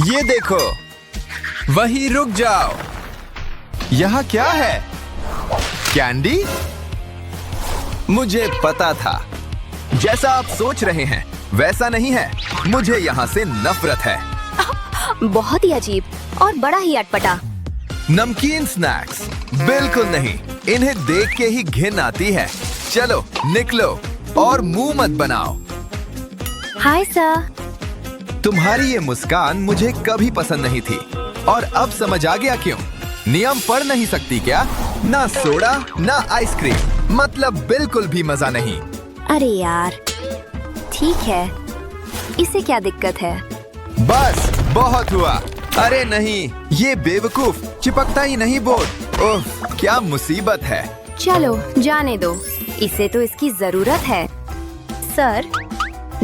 ये देखो, वही रुक जाओ। यहाँ क्या है? कैंडी? मुझे पता था। जैसा आप सोच रहे हैं वैसा नहीं है। मुझे यहाँ से नफरत है। बहुत ही अजीब और बड़ा ही अटपटा। नमकीन स्नैक्स बिल्कुल नहीं। इन्हें देख के ही घिन आती है। चलो निकलो और मुंह मत बनाओ। Hi sir. तुम्हारी ये मुस्कान मुझे कभी पसंद नहीं थी और अब समझ आ गया क्यों। नियम पढ़ नहीं सकती क्या? ना सोडा ना आइसक्रीम, मतलब बिल्कुल भी मजा नहीं। अरे यार, ठीक है, इसे क्या दिक्कत है? बस बहुत हुआ। अरे नहीं, ये बेवकूफ चिपकता ही नहीं बोर्ड। ओह, क्या मुसीबत है। चलो जाने दो, इसे तो इसकी जरूरत है। सर,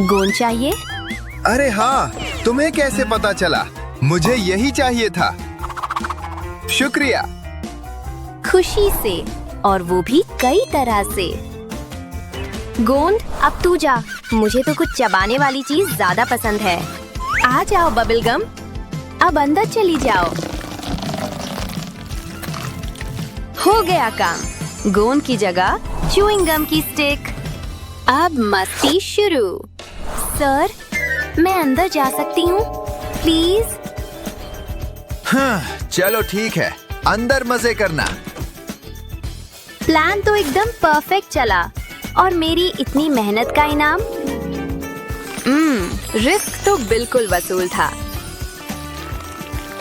गोंद चाहिए? अरे हाँ, तुम्हें कैसे पता चला? मुझे यही चाहिए था। शुक्रिया। खुशी से, और वो भी कई तरह से। गोंद, अब तू जा। मुझे तो कुछ चबाने वाली चीज ज्यादा पसंद है। आ जाओ बबल गम, अब अंदर चली जाओ। हो गया काम। गोंद की जगह च्युइंग गम की स्टिक। अब मस्ती शुरू। सर, मैं अंदर जा सकती हूँ प्लीज? हाँ, चलो ठीक है, अंदर मजे करना। प्लान तो एकदम परफेक्ट चला, और मेरी इतनी मेहनत का इनाम? रिस्क तो बिल्कुल वसूल था।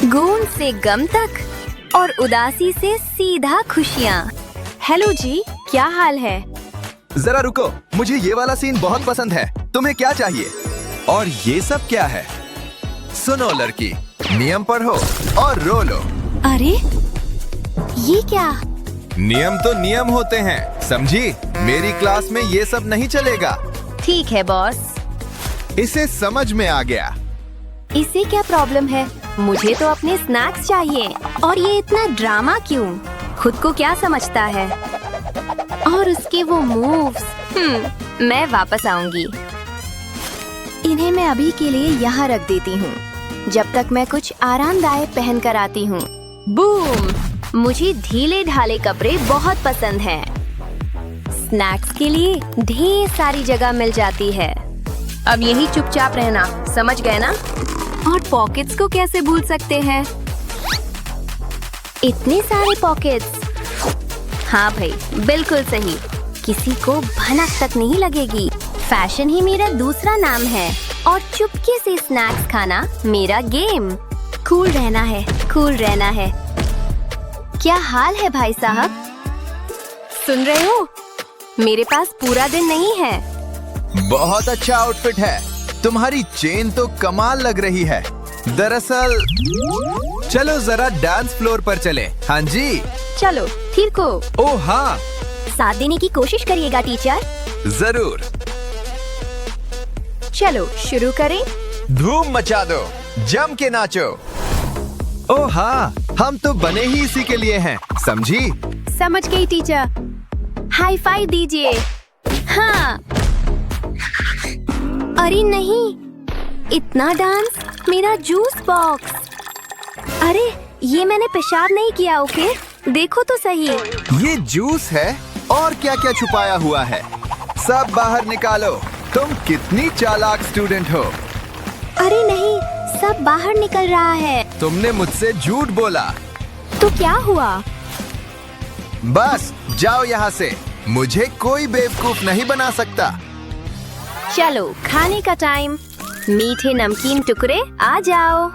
गोंद से गम तक और उदासी से सीधा खुशियाँ। हेलो जी, क्या हाल है? जरा रुको, मुझे ये वाला सीन बहुत पसंद है। तुम्हें क्या चाहिए? और ये सब क्या है? सुनो लड़की, नियम पढ़ो और रो लो। अरे, ये क्या? नियम तो नियम होते हैं, समझी? मेरी क्लास में ये सब नहीं चलेगा। ठीक है बॉस। इसे समझ में आ गया। इसे क्या प्रॉब्लम है? मुझे तो अपने स्नैक्स चाहिए। और ये इतना ड्रामा क्यों? खुद को क्या समझता है? और उसके वो मूव्स। मैं वापस आऊंगी। इन्हें मैं अभी के लिए यहाँ रख देती हूँ, जब तक मैं कुछ आरामदायक पहन कर आती हूँ। बूम! मुझे ढीले ढाले कपड़े बहुत पसंद हैं। स्नैक्स के लिए ढेर सारी जगह मिल जाती है। अब यही चुपचाप रहना, समझ गए ना? और पॉकेट्स को कैसे भूल सकते हैं? इतने सारे पॉकेट्स। हाँ भाई, बिल्कुल सही। किसी को भनक तक नहीं लगेगी। फैशन ही मेरा दूसरा नाम है, और चुपके से स्नैक्स खाना मेरा गेम। कूल रहना है, कूल रहना है। क्या हाल है भाई साहब? सुन रहे हो? मेरे पास पूरा दिन नहीं है। बहुत अच्छा आउटफिट है। तुम्हारी चेन तो कमाल लग रही है। दरअसल चलो जरा डांस फ्लोर पर चले। हाँ जी। चलो, ठीक हो? ओह हाँ, साथ देने की कोशिश करिएगा टीचर। जरूर। चलो शुरू करें। धूम मचा दो, जम के नाचो। ओह हाँ, हम तो बने ही इसी के लिए हैं, समझी? समझ गई टीचर। हाई फाइव दीजिए। हाँ। अरे नहीं, इतना डांस, मेरा जूस बॉक्स। अरे, ये मैंने पेशाब नहीं किया। ओके, देखो तो सही। ये जूस है और क्या क्या छुपाया हुआ है। सब बाहर निकालो। तुम कितनी चालाक स्टूडेंट हो। अरे नहीं, सब बाहर निकल रहा है। तुमने मुझसे झूठ बोला। तो क्या हुआ? बस जाओ यहाँ से। मुझे कोई बेवकूफ नहीं बना सकता। चलो खाने का टाइम। मीठे नमकीन टुकड़े आ जाओ।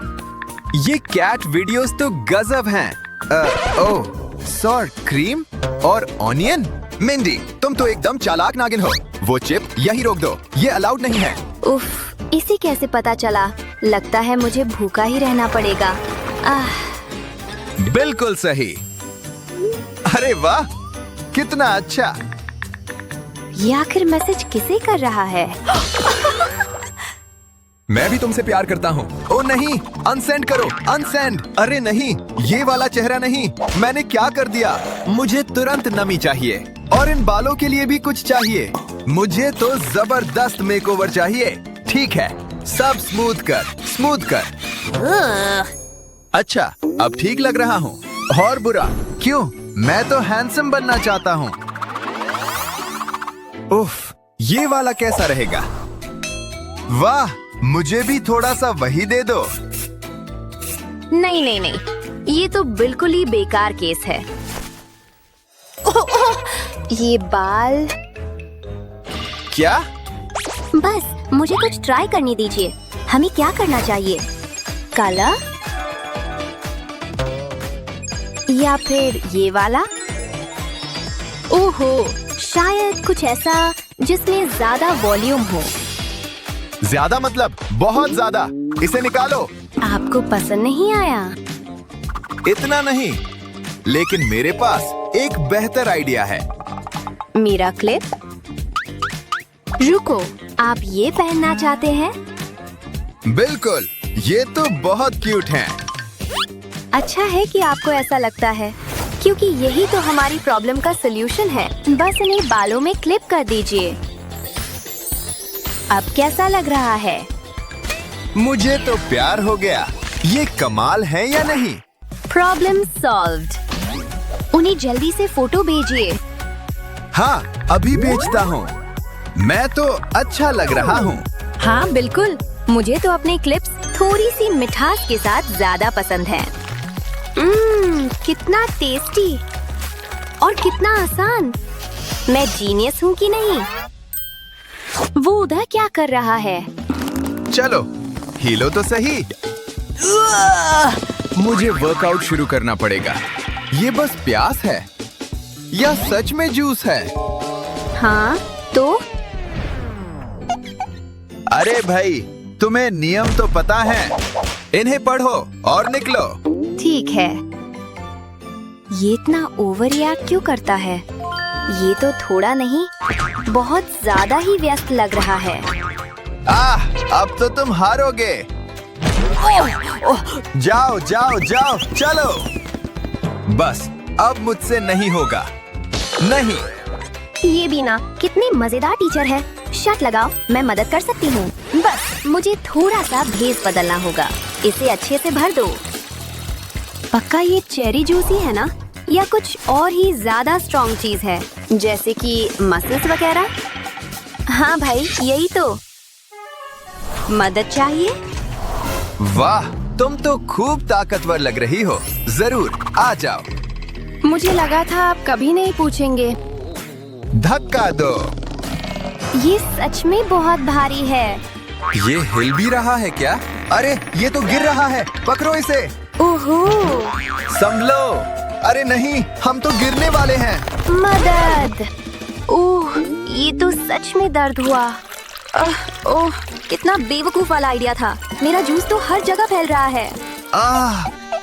ये कैट वीडियोस तो गजब हैं। ओह, सॉर्ट क्रीम और ऑनियन। मिंडी, तुम तो एकदम चालाक नागिन हो। वो चिप यही रोक दो, ये अलाउड नहीं है। उफ, इसे कैसे पता चला? लगता है मुझे भूखा ही रहना पड़ेगा। बिल्कुल सही। अरे वाह, कितना अच्छा। ये आखिर मैसेज किसे कर रहा है? मैं भी तुमसे प्यार करता हूँ। ओ नहीं, अनसेंड करो, अनसेंड। अरे नहीं, ये वाला चेहरा नहीं। मैंने क्या कर दिया? मुझे तुरंत नमी चाहिए, और इन बालों के लिए भी कुछ चाहिए। मुझे तो जबरदस्त मेकओवर चाहिए। ठीक है, सब स्मूथ कर, स्मूथ कर। अच्छा, अब ठीक लग रहा हूँ। और बुरा क्यों? मैं तो हैंडसम बनना चाहता हूँ। उफ, ये वाला कैसा रहेगा? वाह, मुझे भी थोड़ा सा वही दे दो। नहीं नहीं नहीं, ये तो बिल्कुल ही बेकार केस है। ये बाल। क्या? बस मुझे कुछ ट्राई करने दीजिए। हमें क्या करना चाहिए? काला या फिर ये वाला? ओहो, शायद कुछ ऐसा जिसमें ज्यादा वॉल्यूम हो। ज्यादा मतलब बहुत ज्यादा। इसे निकालो। आपको पसंद नहीं आया? इतना नहीं, लेकिन मेरे पास एक बेहतर आइडिया है। मेरा क्लिप? रुको, आप ये पहनना चाहते हैं? बिल्कुल, ये तो बहुत क्यूट हैं। अच्छा है कि आपको ऐसा लगता है, क्योंकि यही तो हमारी प्रॉब्लम का सलूशन है। बस इन्हें बालों में क्लिप कर दीजिए। अब कैसा लग रहा है? मुझे तो प्यार हो गया। ये कमाल है या नहीं? Problem solved. उन्हें जल्दी से फोटो भेजिए। हाँ, अभी भेजता हूँ। मैं तो अच्छा लग रहा हूँ। हाँ बिल्कुल, मुझे तो अपने क्लिप्स थोड़ी सी मिठास के साथ ज्यादा पसंद है। कितना टेस्टी और कितना आसान। मैं जीनियस हूँ कि नहीं? वो उधर क्या कर रहा है? चलो, हिलो तो सही। मुझे वर्कआउट शुरू करना पड़ेगा। ये बस प्यास है या सच में जूस है? हाँ तो? अरे भाई, तुम्हें नियम तो पता है। इन्हें पढ़ो और निकलो। ठीक है। ये इतना ओवर रिएक्ट क्यों करता है? ये तो थोड़ा नहीं, बहुत ज्यादा ही व्यस्त लग रहा है। अब तो तुम हारोगे। जाओ जाओ जाओ, चलो। बस अब मुझसे नहीं होगा। नहीं। ये बीना कितनी मजेदार टीचर है। शर्ट लगाओ, मैं मदद कर सकती हूँ। बस मुझे थोड़ा सा भेस बदलना होगा। इसे अच्छे से भर दो। पक्का ये चेरी जूस ही है ना? या कुछ और ही ज्यादा स्ट्रॉन्ग चीज है, जैसे कि मसल्स वगैरह? हाँ भाई, यही तो। मदद चाहिए? वाह, तुम तो खूब ताकतवर लग रही हो। जरूर, आ जाओ। मुझे लगा था आप कभी नहीं पूछेंगे। धक्का दो। ये सच में बहुत भारी है। ये हिल भी रहा है क्या? अरे, ये तो गिर रहा है। पकड़ो इसे। ओहो, संभलो। अरे नहीं, हम तो गिरने वाले हैं। मदद। ओह, ये तो सच में दर्द हुआ। ओह, कितना बेवकूफ वाला आइडिया था। मेरा जूस तो हर जगह फैल रहा है।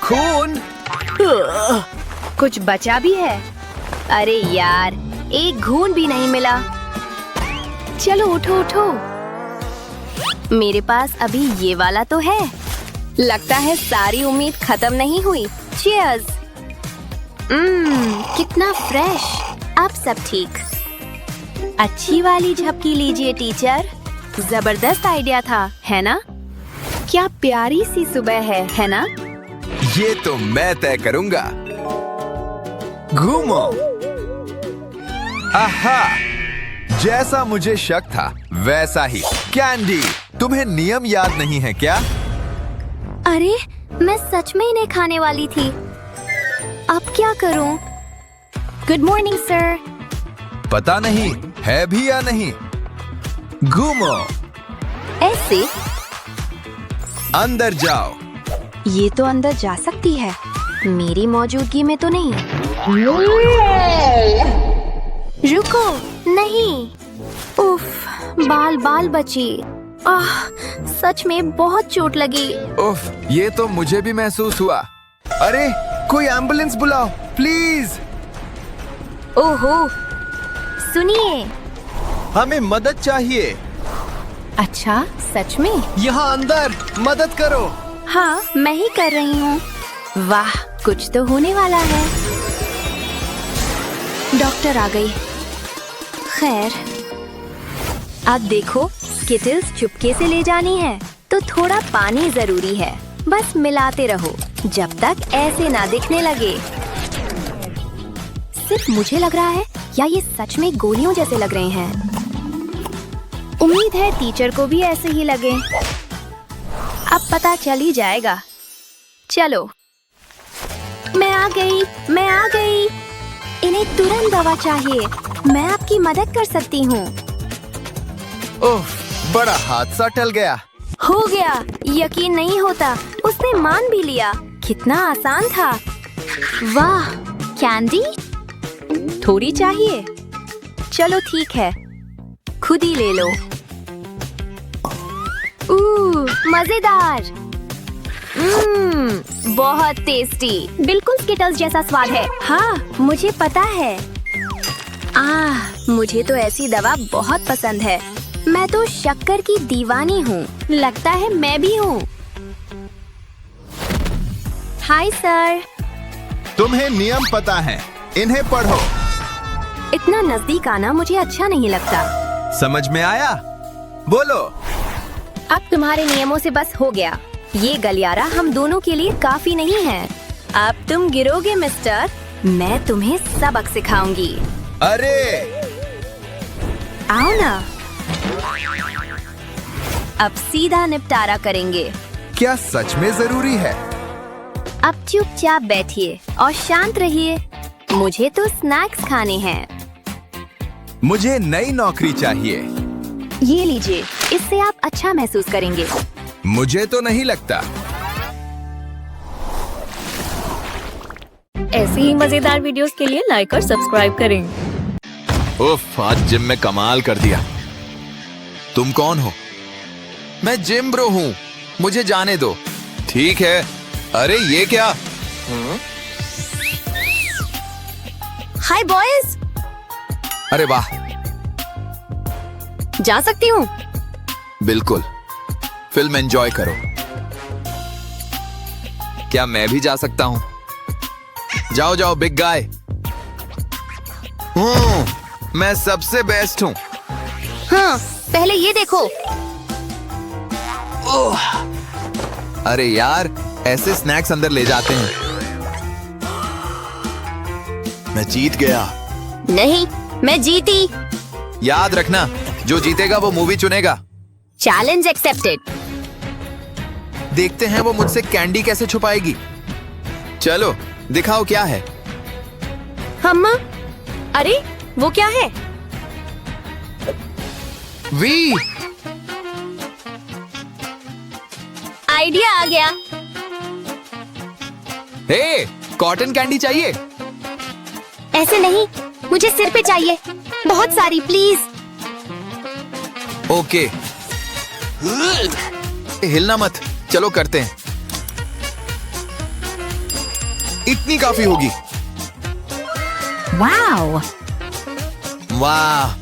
खून। कुछ बचा भी है? अरे यार, एक घून भी नहीं मिला। चलो उठो उठो। मेरे पास अभी ये वाला तो है। लगता है सारी उम्मीद खत्म नहीं हुई। चीयर्स। कितना फ्रेश। अब सब ठीक। अच्छी वाली झपकी लीजिए टीचर। जबरदस्त आइडिया था, है ना? क्या प्यारी सी सुबह है ना? ये तो मैं तय करूंगा। घूमो। आहा, जैसा मुझे शक था वैसा ही। कैंडी, तुम्हें नियम याद नहीं है क्या? अरे, मैं सच में इन्हें खाने वाली थी। अब क्या करूं? Good morning sir. पता नहीं है भी या नहीं। घूमो। ऐसे? अंदर जाओ। ये तो अंदर जा सकती है, मेरी मौजूदगी में तो नहीं। रुको, नहीं। उफ, बाल बाल बची। सच में बहुत चोट लगी। उफ, ये तो मुझे भी महसूस हुआ। अरे, कोई एम्बुलेंस बुलाओ प्लीज। ओहो, सुनिए। हमें मदद चाहिए। अच्छा, सच में? यहाँ अंदर मदद करो। हाँ, मैं ही कर रही हूँ। वाह, कुछ तो होने वाला है। डॉक्टर आ गई। खैर, अब देखो, किटल्स चुपके से ले जानी है, तो थोड़ा पानी जरूरी है। बस मिलाते रहो जब तक ऐसे ना दिखने लगे। सिर्फ मुझे लग रहा है या ये सच में गोलियों जैसे लग रहे हैं? उम्मीद है टीचर को भी ऐसे ही लगे। अब पता चल ही जाएगा। चलो, मैं आ गई। इन्हें तुरंत दवा चाहिए। मैं आपकी मदद कर सकती हूँ। ओह, बड़ा हादसा टल गया। हो गया, यकीन नहीं होता, उसने मान भी लिया। कितना आसान था। वाह, कैंडी थोड़ी चाहिए? चलो ठीक है, खुद ही ले लो। मजेदार। बहुत टेस्टी, बिल्कुल स्किटल्स जैसा स्वाद है। हाँ, मुझे पता है। मुझे तो ऐसी दवा बहुत पसंद है। मैं तो शक्कर की दीवानी हूँ। लगता है मैं भी हूँ। Hi sir. तुम्हें नियम पता है, इन्हें पढ़ो। इतना नजदीक आना मुझे अच्छा नहीं लगता। समझ में आया? बोलो। अब तुम्हारे नियमों से बस हो गया। ये गलियारा हम दोनों के लिए काफी नहीं है। अब तुम गिरोगे मिस्टर। मैं तुम्हें सबक सिखाऊंगी। अरे आओ ना। अब सीधा निपटारा करेंगे। क्या सच में जरूरी है? अब चुपचाप बैठिए और शांत रहिए। मुझे तो स्नैक्स खाने हैं। मुझे नई नौकरी चाहिए। ये लीजिए, इससे आप अच्छा महसूस करेंगे। मुझे तो नहीं लगता। ऐसी ही मजेदार वीडियोस के लिए लाइक और सब्सक्राइब करें। उफ, आज जिम में कमाल कर दिया। तुम कौन हो? मैं जिम ब्रो हूँ, मुझे जाने दो। ठीक है। अरे ये क्या? हाय बॉयज। अरे वाह। जा सकती हूँ? बिल्कुल, फिल्म एंजॉय करो। क्या मैं भी जा सकता हूँ? जाओ जाओ बिग गाय। मैं सबसे बेस्ट हूँ। हाँ, पहले ये देखो। अरे यार, ऐसे स्नैक्स अंदर ले जाते हैं। मैं जीत गया। नहीं, मैं जीती। याद रखना, जो जीतेगा वो मूवी चुनेगा। Challenge accepted. देखते हैं वो मुझसे कैंडी कैसे छुपाएगी। चलो दिखाओ क्या है। अम्मा, अरे वो क्या है? वी, आइडिया आ गया। हे, कॉटन कैंडी चाहिए? ऐसे नहीं, मुझे सिर पे चाहिए। बहुत सारी प्लीज। ओके, हिलना मत। चलो करते हैं। इतनी काफी होगी। वाओ, वाह,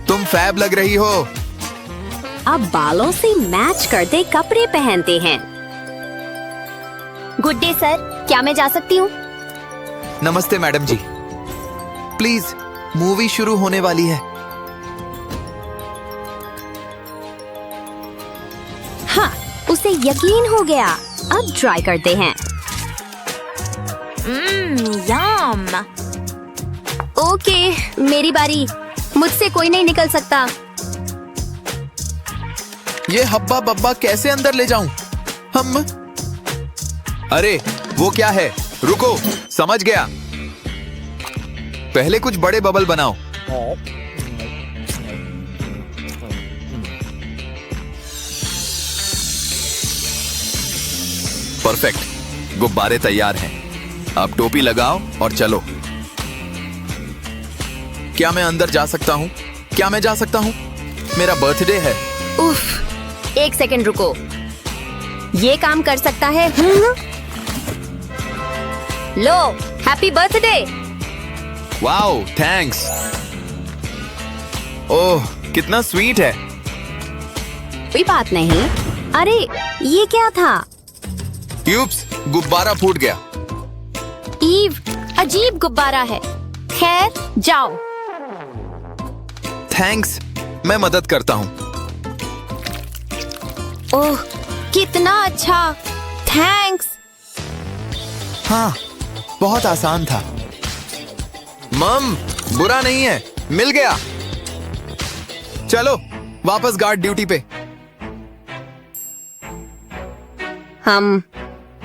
तुम फैब लग रही हो। अब बालों से मैच करते कपड़े पहनते हैं। गुड डे सर, क्या मैं जा सकती हूँ? नमस्ते मैडम जी। प्लीज, मूवी शुरू होने वाली है। हाँ, उसे यकीन हो गया। अब ट्राई करते हैं। यम। ओके, मेरी बारी। मुझसे कोई नहीं निकल सकता। ये हब्बा बब्बा कैसे अंदर ले जाऊं? हम, अरे वो क्या है? रुको, समझ गया। पहले कुछ बड़े बबल बनाओ। परफेक्ट, गुब्बारे तैयार हैं। अब टोपी लगाओ और चलो। क्या मैं अंदर जा सकता हूँ? क्या मैं जा सकता हूँ? मेरा बर्थडे है। उफ, एक सेकंड रुको। ये काम कर सकता है। लो, happy birthday. Wow, thanks. Oh, कितना स्वीट है। कोई बात नहीं। अरे, ये क्या था? यूप्स, गुब्बारा फूट गया। ईव, अजीब गुब्बारा है। खैर, जाओ। थैंक्स, मैं मदद करता हूँ। ओह, कितना अच्छा। थैंक्स। हाँ, बहुत आसान था। मम, बुरा नहीं है, मिल गया। चलो वापस गार्ड ड्यूटी पे।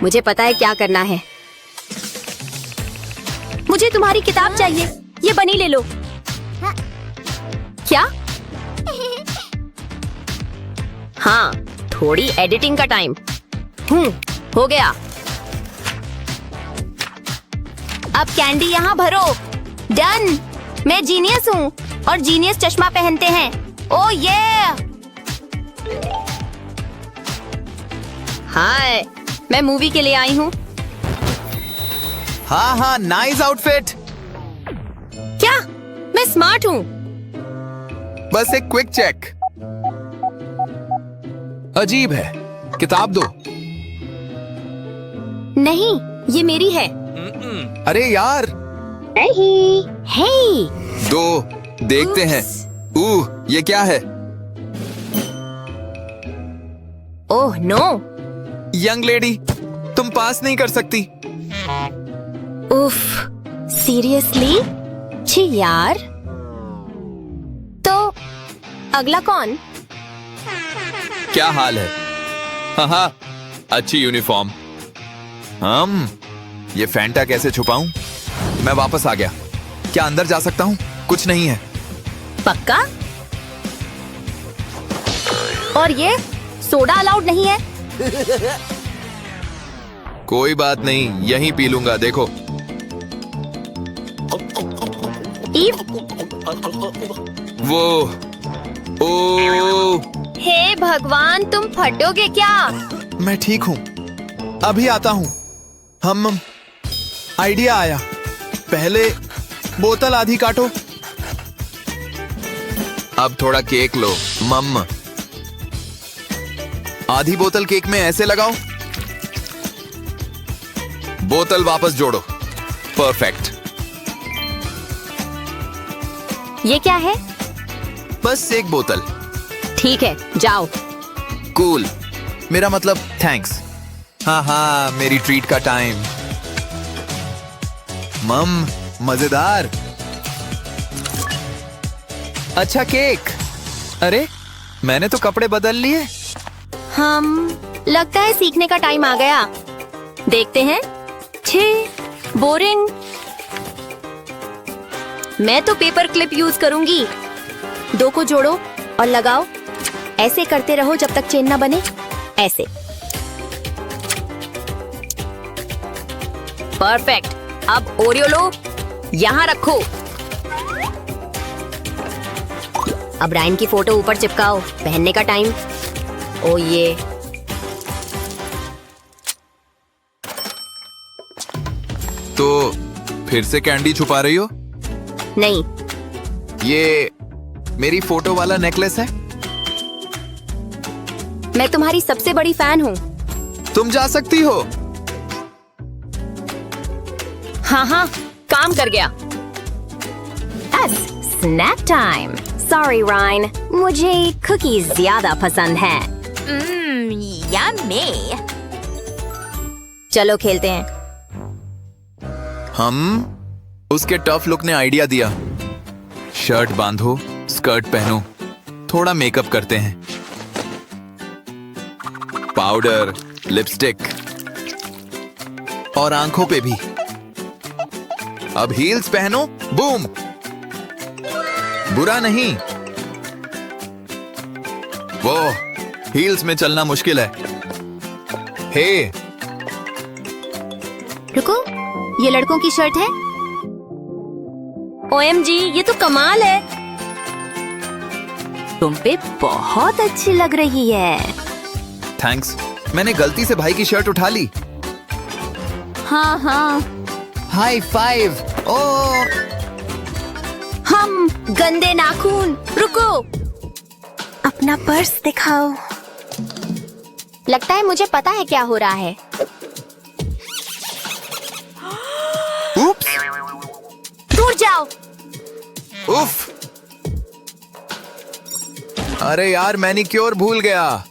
मुझे पता है क्या करना है। मुझे तुम्हारी किताब चाहिए, ये बनी ले लो। क्या? हाँ, थोड़ी एडिटिंग का टाइम। हो गया। अब कैंडी यहाँ भरो। डन। मैं जीनियस हूँ और जीनियस चश्मा पहनते हैं। ओह ये। हाय, मैं मूवी के लिए आई हूँ। हाँ हाँ, नाइस आउटफिट। क्या? मैं स्मार्ट हूँ। बस एक क्विक चेक। अजीब है, किताब दो। नहीं, ये मेरी है। अरे यार। नहीं। हे। दो, देखते हैं। ये क्या है? Oh no. यंग लेडी, तुम पास नहीं कर सकती। उफ, सीरियसली? छी यार। तो अगला कौन? क्या हाल है? हाँ, अच्छी यूनिफॉर्म। ये फैंटा कैसे छुपाऊं? मैं वापस आ गया। क्या अंदर जा सकता हूँ? कुछ नहीं है। पक्का? और ये सोडा अलाउड नहीं है? कोई बात नहीं, यहीं पी लूंगा। देखो। ईव। वो। ओ। हे भगवान, तुम फटोगे क्या? मैं ठीक हूँ, अभी आता हूँ। आइडिया आया। पहले बोतल आधी काटो। अब थोड़ा केक लो। आधी बोतल केक में ऐसे लगाओ। बोतल वापस जोड़ो। परफेक्ट। ये क्या है? बस एक बोतल। ठीक है, जाओ। कूल। मेरा मतलब थैंक्स। हाँ, मेरी ट्रीट का टाइम। मजेदार। अच्छा केक। अरे, मैंने तो कपड़े बदल लिए। लगता है सीखने का टाइम आ गया। देखते हैं। छी, बोरिंग। मैं तो पेपर क्लिप यूज करूंगी। दो को जोड़ो और लगाओ। ऐसे करते रहो जब तक चेन ना बने। ऐसे। परफेक्ट। अब ओरियो लो, यहाँ रखो। अब रायन की फोटो ऊपर चिपकाओ। पहनने का टाइम। ओ ये। तो फिर से कैंडी छुपा रही हो? नहीं। ये मेरी फोटो वाला नेकलेस है। मैं तुम्हारी सबसे बड़ी फैन हूँ। तुम जा सकती हो। हाँ, काम कर गया। Snack time. सॉरी रायन, मुझे कुकीज ज्यादा पसंद है। यम्मी। चलो खेलते हैं। उसके टफ लुक ने आइडिया दिया। शर्ट बांधो, स्कर्ट पहनो, थोड़ा मेकअप करते हैं। पाउडर, लिपस्टिक और आंखों पे भी। अब हील्स पहनो। बूम। बुरा नहीं। वो हील्स में चलना मुश्किल है। हे, रुको, ये लड़कों की शर्ट है। OMG, ये तो कमाल है। तुम पे बहुत अच्छी लग रही है। थैंक्स। मैंने गलती से भाई की शर्ट उठा ली। हाँ। High five. ओ, गंदे नाखून। रुको, अपना पर्स दिखाओ। लगता है मुझे पता है क्या हो रहा है। उप्स। दूर जाओ। उफ। अरे यार, मैनिक्योर भूल गया।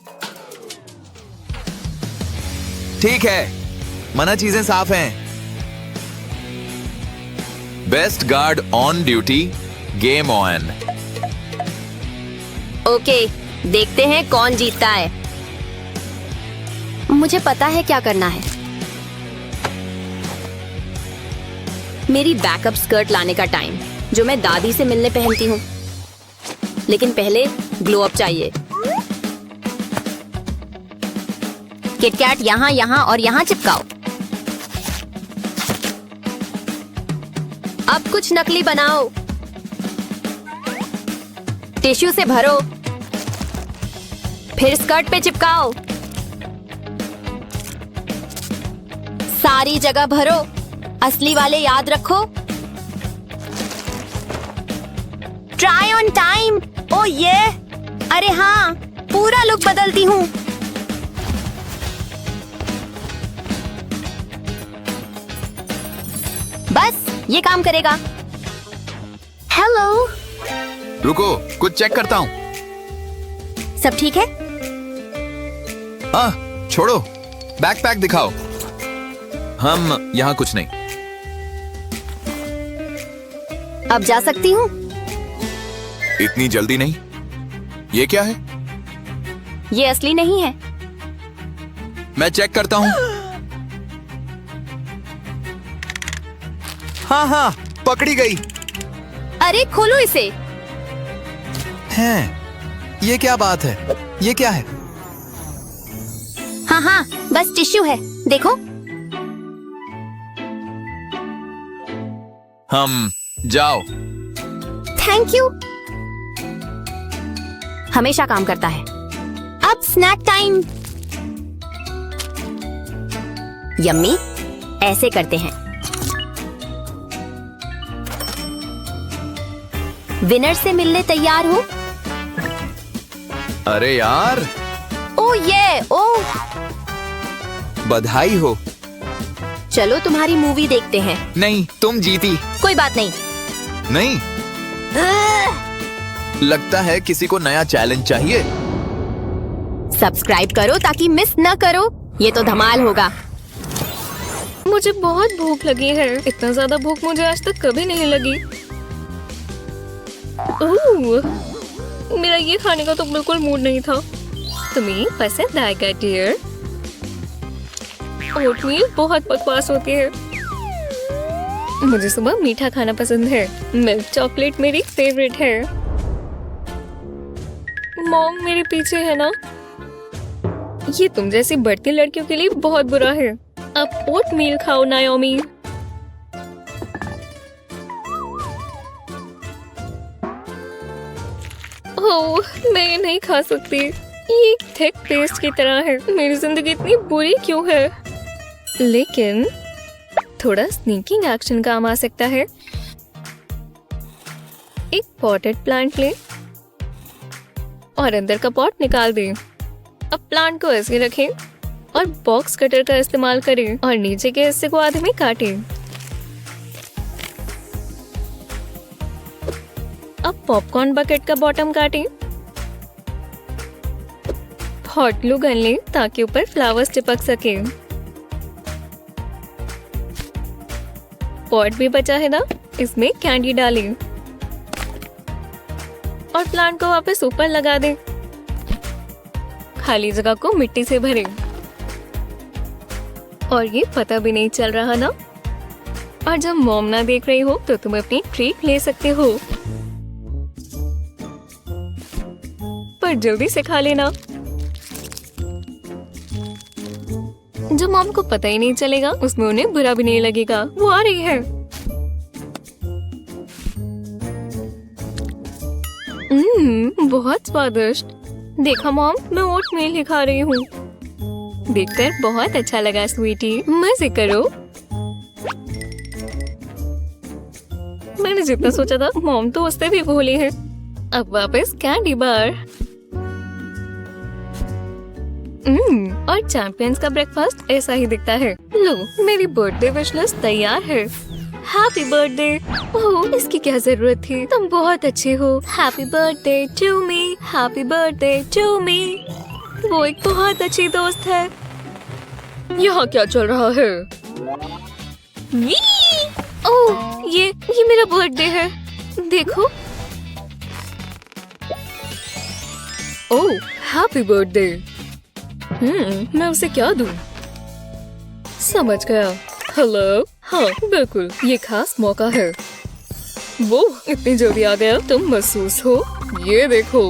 ठीक है, मना चीजें साफ हैं। Best guard on duty, game on. Okay, देखते हैं कौन जीतता है। मुझे पता है क्या करना है। मेरी बैकअप स्कर्ट लाने का टाइम, जो मैं दादी से मिलने पहनती हूँ। लेकिन पहले ग्लो अप चाहिए। किटकैट यहाँ, यहाँ और यहाँ चिपकाओ। अब कुछ नकली बनाओ। टिश्यू से भरो, फिर स्कर्ट पे चिपकाओ। सारी जगह भरो, असली वाले याद रखो। Try on time. ओ ये, अरे हाँ, पूरा लुक बदलती हूँ। बस ये काम करेगा। हेलो, रुको, कुछ चेक करता हूँ। सब ठीक है? हाँ, छोड़ो, बैकपैक दिखाओ। हम यहाँ कुछ नहीं। अब जा सकती हूँ? इतनी जल्दी नहीं। ये क्या है? ये असली नहीं है। मैं चेक करता हूँ। हाँ हाँ, पकड़ी गई। अरे खोलो इसे। हैं, ये क्या बात है? ये क्या है? हाँ हाँ, बस टिश्यू है, देखो। हम जाओ। Thank you. हमेशा काम करता है। अब स्नैक टाइम। यम्मी, ऐसे करते हैं। विनर से मिलने तैयार हो? अरे यार, ओ ये, ओ बधाई हो। चलो तुम्हारी मूवी देखते हैं। नहीं, तुम जीती। कोई बात नहीं। नहीं, लगता है किसी को नया चैलेंज चाहिए। सब्सक्राइब करो ताकि मिस न करो। ये तो धमाल होगा। मुझे बहुत भूख लगी है। इतना ज्यादा भूख मुझे आज तक कभी नहीं लगी। ओह, मेरा ये खाने का तो बिल्कुल मूड नहीं था। तुम्हें पसंद आएगा डियर? ओटमील बहुत बकवास होती है। मुझे सुबह मीठा खाना पसंद है। मिल्क चॉकलेट मेरी फेवरेट है। मॉम मेरे पीछे है ना? ये तुम जैसी बढ़ती लड़कियों के लिए बहुत बुरा है। अब ओटमील खाओ नायोमी। ओह, मैं ये नहीं खा सकती। ये एक थिक पेस्ट की तरह है। मेरी जिंदगी इतनी बुरी क्यों है? लेकिन थोड़ा स्नीकिंग एक्शन काम आ सकता है। एक पॉटेड प्लांट ले और अंदर का पॉट निकाल दें। अब प्लांट को ऐसे रखें और बॉक्स कटर का इस्तेमाल करें और नीचे के हिस्से को आधे में काटें। अब पॉपकॉर्न बकेट का बॉटम काटें। हॉट ग्लू गन लें ताकि ऊपर फ्लावर्स चिपक सके। पॉट भी बचा है ना, इसमें कैंडी डालें और प्लांट को वापस ऊपर लगा दें। खाली जगह को मिट्टी से भरें और ये पता भी नहीं चल रहा ना। और जब मॉम ना देख रही हो तो तुम अपनी ट्रीट ले सकते हो, पर जल्दी से खा लेना। जो मॉम को पता ही नहीं चलेगा, उसमें उन्हें बुरा भी नहीं लगेगा। वो आ रही है। बहुत स्वादिष्ट। देखा मॉम, मैं ओटमील ही खा रही हूँ। देखकर बहुत अच्छा लगा स्वीटी। मजे करो। मैंने जितना सोचा था, मॉम तो उससे भी भोली है। अब वापस कैंडी बार। और चैंपियंस का ब्रेकफास्ट ऐसा ही दिखता है। लो, मेरी बर्थडे विश लिस्ट तैयार है। Happy birthday. ओह, इसकी क्या जरूरत थी? तुम बहुत अच्छे हो। Happy birthday to me, happy birthday to me. वो एक बहुत अच्छी दोस्त है। यहाँ क्या चल रहा है? वी! ओह, ये मेरा बर्थडे है। देखो। ओह, हैप्पी बर्थडे। मैं उसे क्या दूं? समझ गया। हेलो। हाँ, बिल्कुल, ये खास मौका है। वो इतनी जल्दी आ गया, तुम महसूस हो? ये देखो,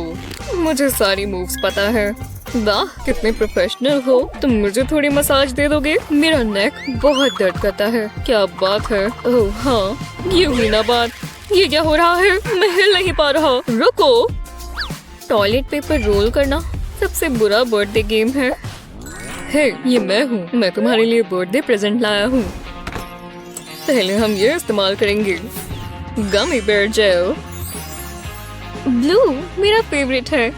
मुझे सारी मूव्स पता है। वाह, कितने प्रोफेशनल हो। तुम मुझे थोड़ी मसाज दे दोगे? मेरा नेक बहुत दर्द करता है। क्या बात है? ओह हाँ, ये हुई ना बात। ये क्या हो रहा है? मैं हिल नहीं पा रहा। रुको। टॉयलेट पेपर रोल करना सबसे बुरा बर्थडे गेम है। हे, ये मैं हूँ। मैं तुम्हारे लिए बर्थडे प्रेजेंट लाया हूँ। पहले हम ये इस्तेमाल करेंगे। Gummy bear gel. ब्लू मेरा फेवरेट है।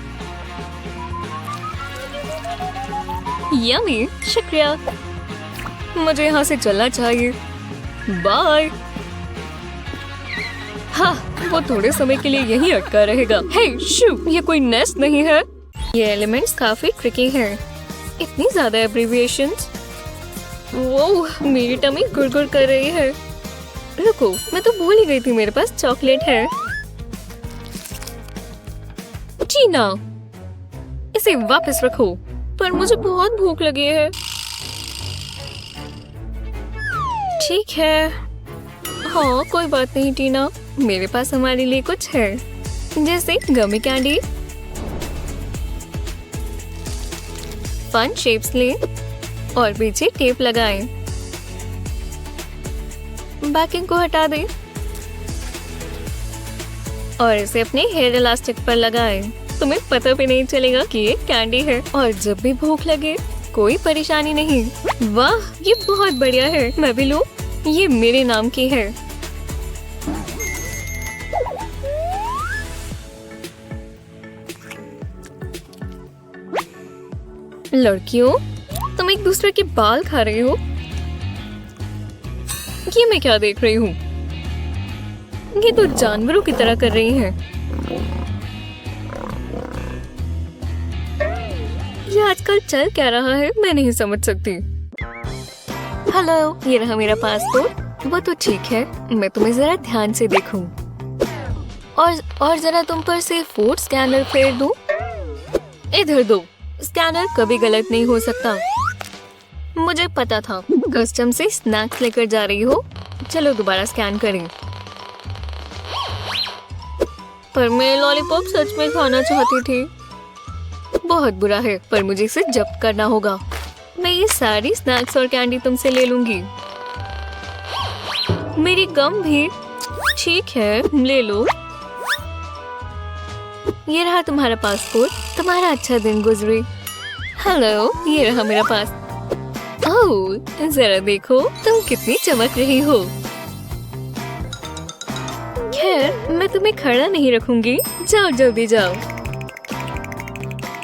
यम्मी, शुक्रिया। मुझे यहाँ से चलना चाहिए। बाय। हाँ, वो थोड़े समय के लिए यहीं अटका रहेगा। हे, शू, ये कोई नेस्ट नहीं है। ये एलिमेंट्स काफी ट्रिकी हैं। इतनी ज्यादा एब्रिविएशंस। वो मेरी टमी गुड़गुड़ कर रही है। रुको, मैं तो भूल ही गई थी मेरे पास चॉकलेट है। टीना, इसे वापस रखो। पर मुझे बहुत भूख लगी है। ठीक है। हाँ, कोई बात नहीं टीना, मेरे पास हमारे लिए कुछ है, जैसे गमी कैंडी। फन शेप्स लें और पीछे टेप लगाएं। बैकिंग को हटा दें और इसे अपने हेयर इलास्टिक पर लगाएं। तुम्हें पता भी नहीं चलेगा कि ये कैंडी है। और जब भी भूख लगे, कोई परेशानी नहीं। वाह, ये बहुत बढ़िया है। मैं भी लूं? ये मेरे नाम की है। लड़कियों, तुम एक दूसरे के बाल खा रही हो। ये मैं क्या देख रही हूँ? ये तो जानवरों की तरह कर रही हैं। ये आजकल चल क्या रहा है, मैं नहीं समझ सकती। हेलो, ये रहा मेरा पासपोर्ट। वो तो ठीक है, मैं तुम्हें जरा ध्यान से देखूं। और जरा तुम पर से फूड स्कैनर फेर दूं। इधर दो। स्कैनर कभी गलत नहीं हो सकता। मुझे पता था। कस्टम से स्नैक्स लेकर जा रही हो। चलो दोबारा स्कैन करें। पर मैं लॉलीपॉप सच में खाना चाहती थी। बहुत बुरा है, पर मुझे इसे जब्त करना होगा। मैं ये सारी स्नैक्स और कैंडी तुमसे ले लूंगी। मेरी गम भी। ठीक है, ले लो। ये रहा तुम्हारा पासपोर्ट। तुम्हारा अच्छा दिन गुजरे। हेलो, ये रहा मेरा पास। ओह, जरा देखो, तुम कितनी चमक रही हो। खैर, मैं तुम्हें खड़ा नहीं रखूंगी। जाओ, जल्दी जाओ।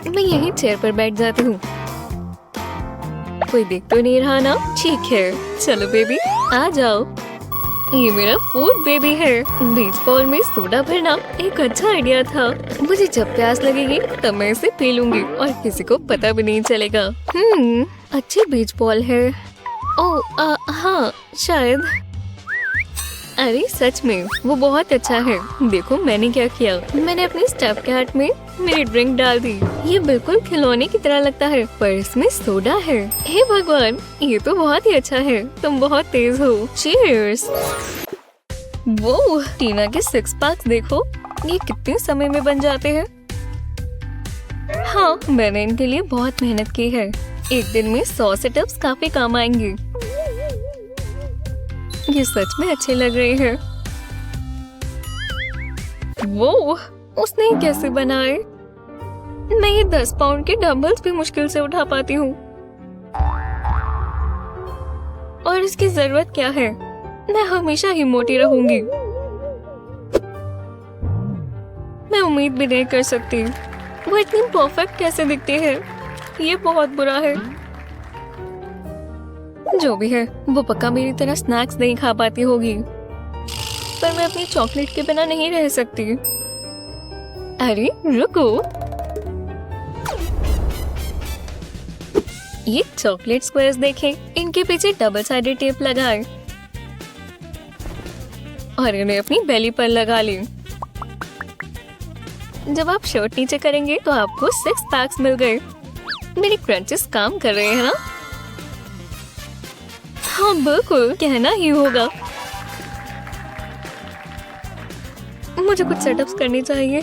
मैं यहीं चेयर पर बैठ जाती हूँ। कोई देख तो नहीं रहा ना? ठीक है, चलो बेबी, आ जाओ। ये मेरा फूड बेबी है। बीच बॉल में सोडा भरना एक अच्छा आइडिया था। मुझे जब प्यास लगेगी तब मैं इसे पी लूंगी और किसी को पता भी नहीं चलेगा। अच्छे बीच बॉल है। ओह, हाँ, शायद। अरे सच में, वो बहुत अच्छा है। देखो मैंने क्या किया। मैंने अपनी स्टफ कैट में मेरी ड्रिंक डाल दी। ये बिल्कुल खिलौने की तरह लगता है, पर इसमें सोडा है। हे भगवान, ये तो बहुत ही अच्छा है। तुम बहुत तेज हो। चीयर्स। वो टीना के सिक्स पैक्स देखो, ये कितने समय में बन जाते हैं। हाँ, मैंने इनके लिए बहुत मेहनत की है। एक दिन में 100 सिटअप्स काफी काम आएंगे। ये सच में अच्छे लग रहे हैं। वो उसने कैसे बनाए? मैं ये 10 पाउंड के डंबल्स भी मुश्किल से उठा पाती हूँ। और इसकी जरूरत क्या है? मैं हमेशा ही मोटी रहूंगी। मैं उम्मीद भी नहीं कर सकती। वो इतनी परफेक्ट कैसे दिखती है? ये बहुत बुरा है। जो भी है, वो पक्का मेरी तरह स्नैक्स नहीं खा पाती होगी। पर मैं अपनी चॉकलेट के बिना नहीं रह सकती। अरे रुको। ये चॉकलेट स्क्वायर्स देखें, इनके पीछे डबल साइडेड टेप लगाएं और इन्हें अपनी बेली पर लगा लें। जब आप शर्ट नीचे करेंगे तो आपको 6 पैक्स मिल गए। मेरे क्रंचेस काम कर रहे हैं ना? हाँ बिल्कुल, कहना ही होगा। मुझे कुछ सेटअप्स करने चाहिए।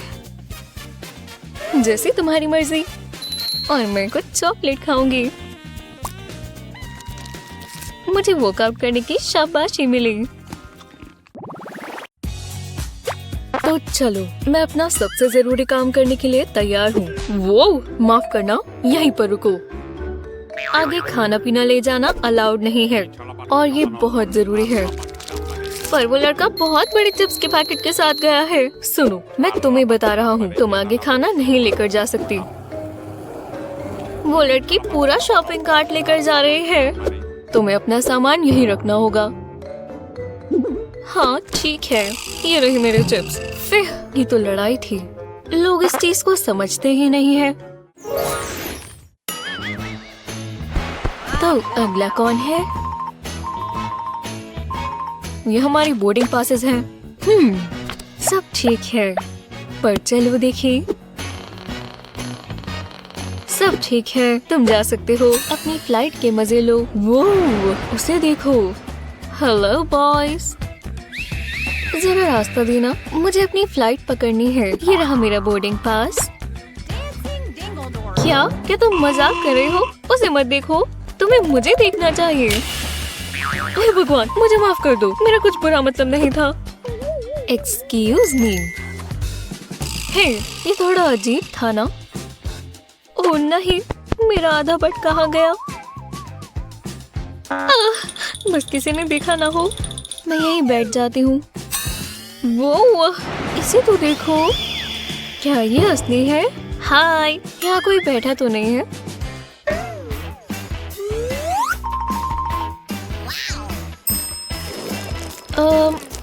जैसे तुम्हारी मर्जी। और मैं कुछ चॉकलेट खाऊंगी। मुझे वर्कआउट करने की शाबाशी मिली। तो चलो, मैं अपना सबसे जरूरी काम करने के लिए तैयार हूँ। वो माफ करना, यहीं पर रुको। आगे खाना पीना ले जाना अलाउड नहीं है और ये बहुत जरूरी है। पर वो लड़का बहुत बड़े चिप्स के पैकेट के साथ गया है। सुनो, मैं तुम्हें बता रहा हूँ, तुम आगे खाना नहीं लेकर जा सकती। वो लड़की पूरा शॉपिंग कार्ट लेकर जा रही है। तुम्हें अपना सामान यहीं रखना होगा। हाँ ठीक है, ये रही मेरे चिप्स। फिर ये तो लड़ाई थी। लोग इस चीज को समझते ही नहीं है। तो अगला कौन है? ये हमारी बोर्डिंग पासेस हैं। सब ठीक है, पर चलो देखिए। सब ठीक है, तुम जा सकते हो। अपनी फ्लाइट के मजे लो। वो उसे देखो। हेलो बॉयज, जरा रास्ता देना, मुझे अपनी फ्लाइट पकड़नी है। ये रहा मेरा बोर्डिंग पास। क्या तुम मजाक कर रहे हो? उसे मत देखो, तुम्हें मुझे देखना चाहिए। हे भगवान, मुझे माफ कर दो, मेरा कुछ बुरा मतलब नहीं था। Excuse me. हे, ये थोड़ा अजीब था ना? ओह नहीं, मेरा आधा बट कहाँ गया? बस किसी ने देखा ना हो। मैं यहीं बैठ जाती हूँ। वो इसे तो देखो, क्या ये असली है? हाय, यहाँ कोई बैठा तो नहीं है?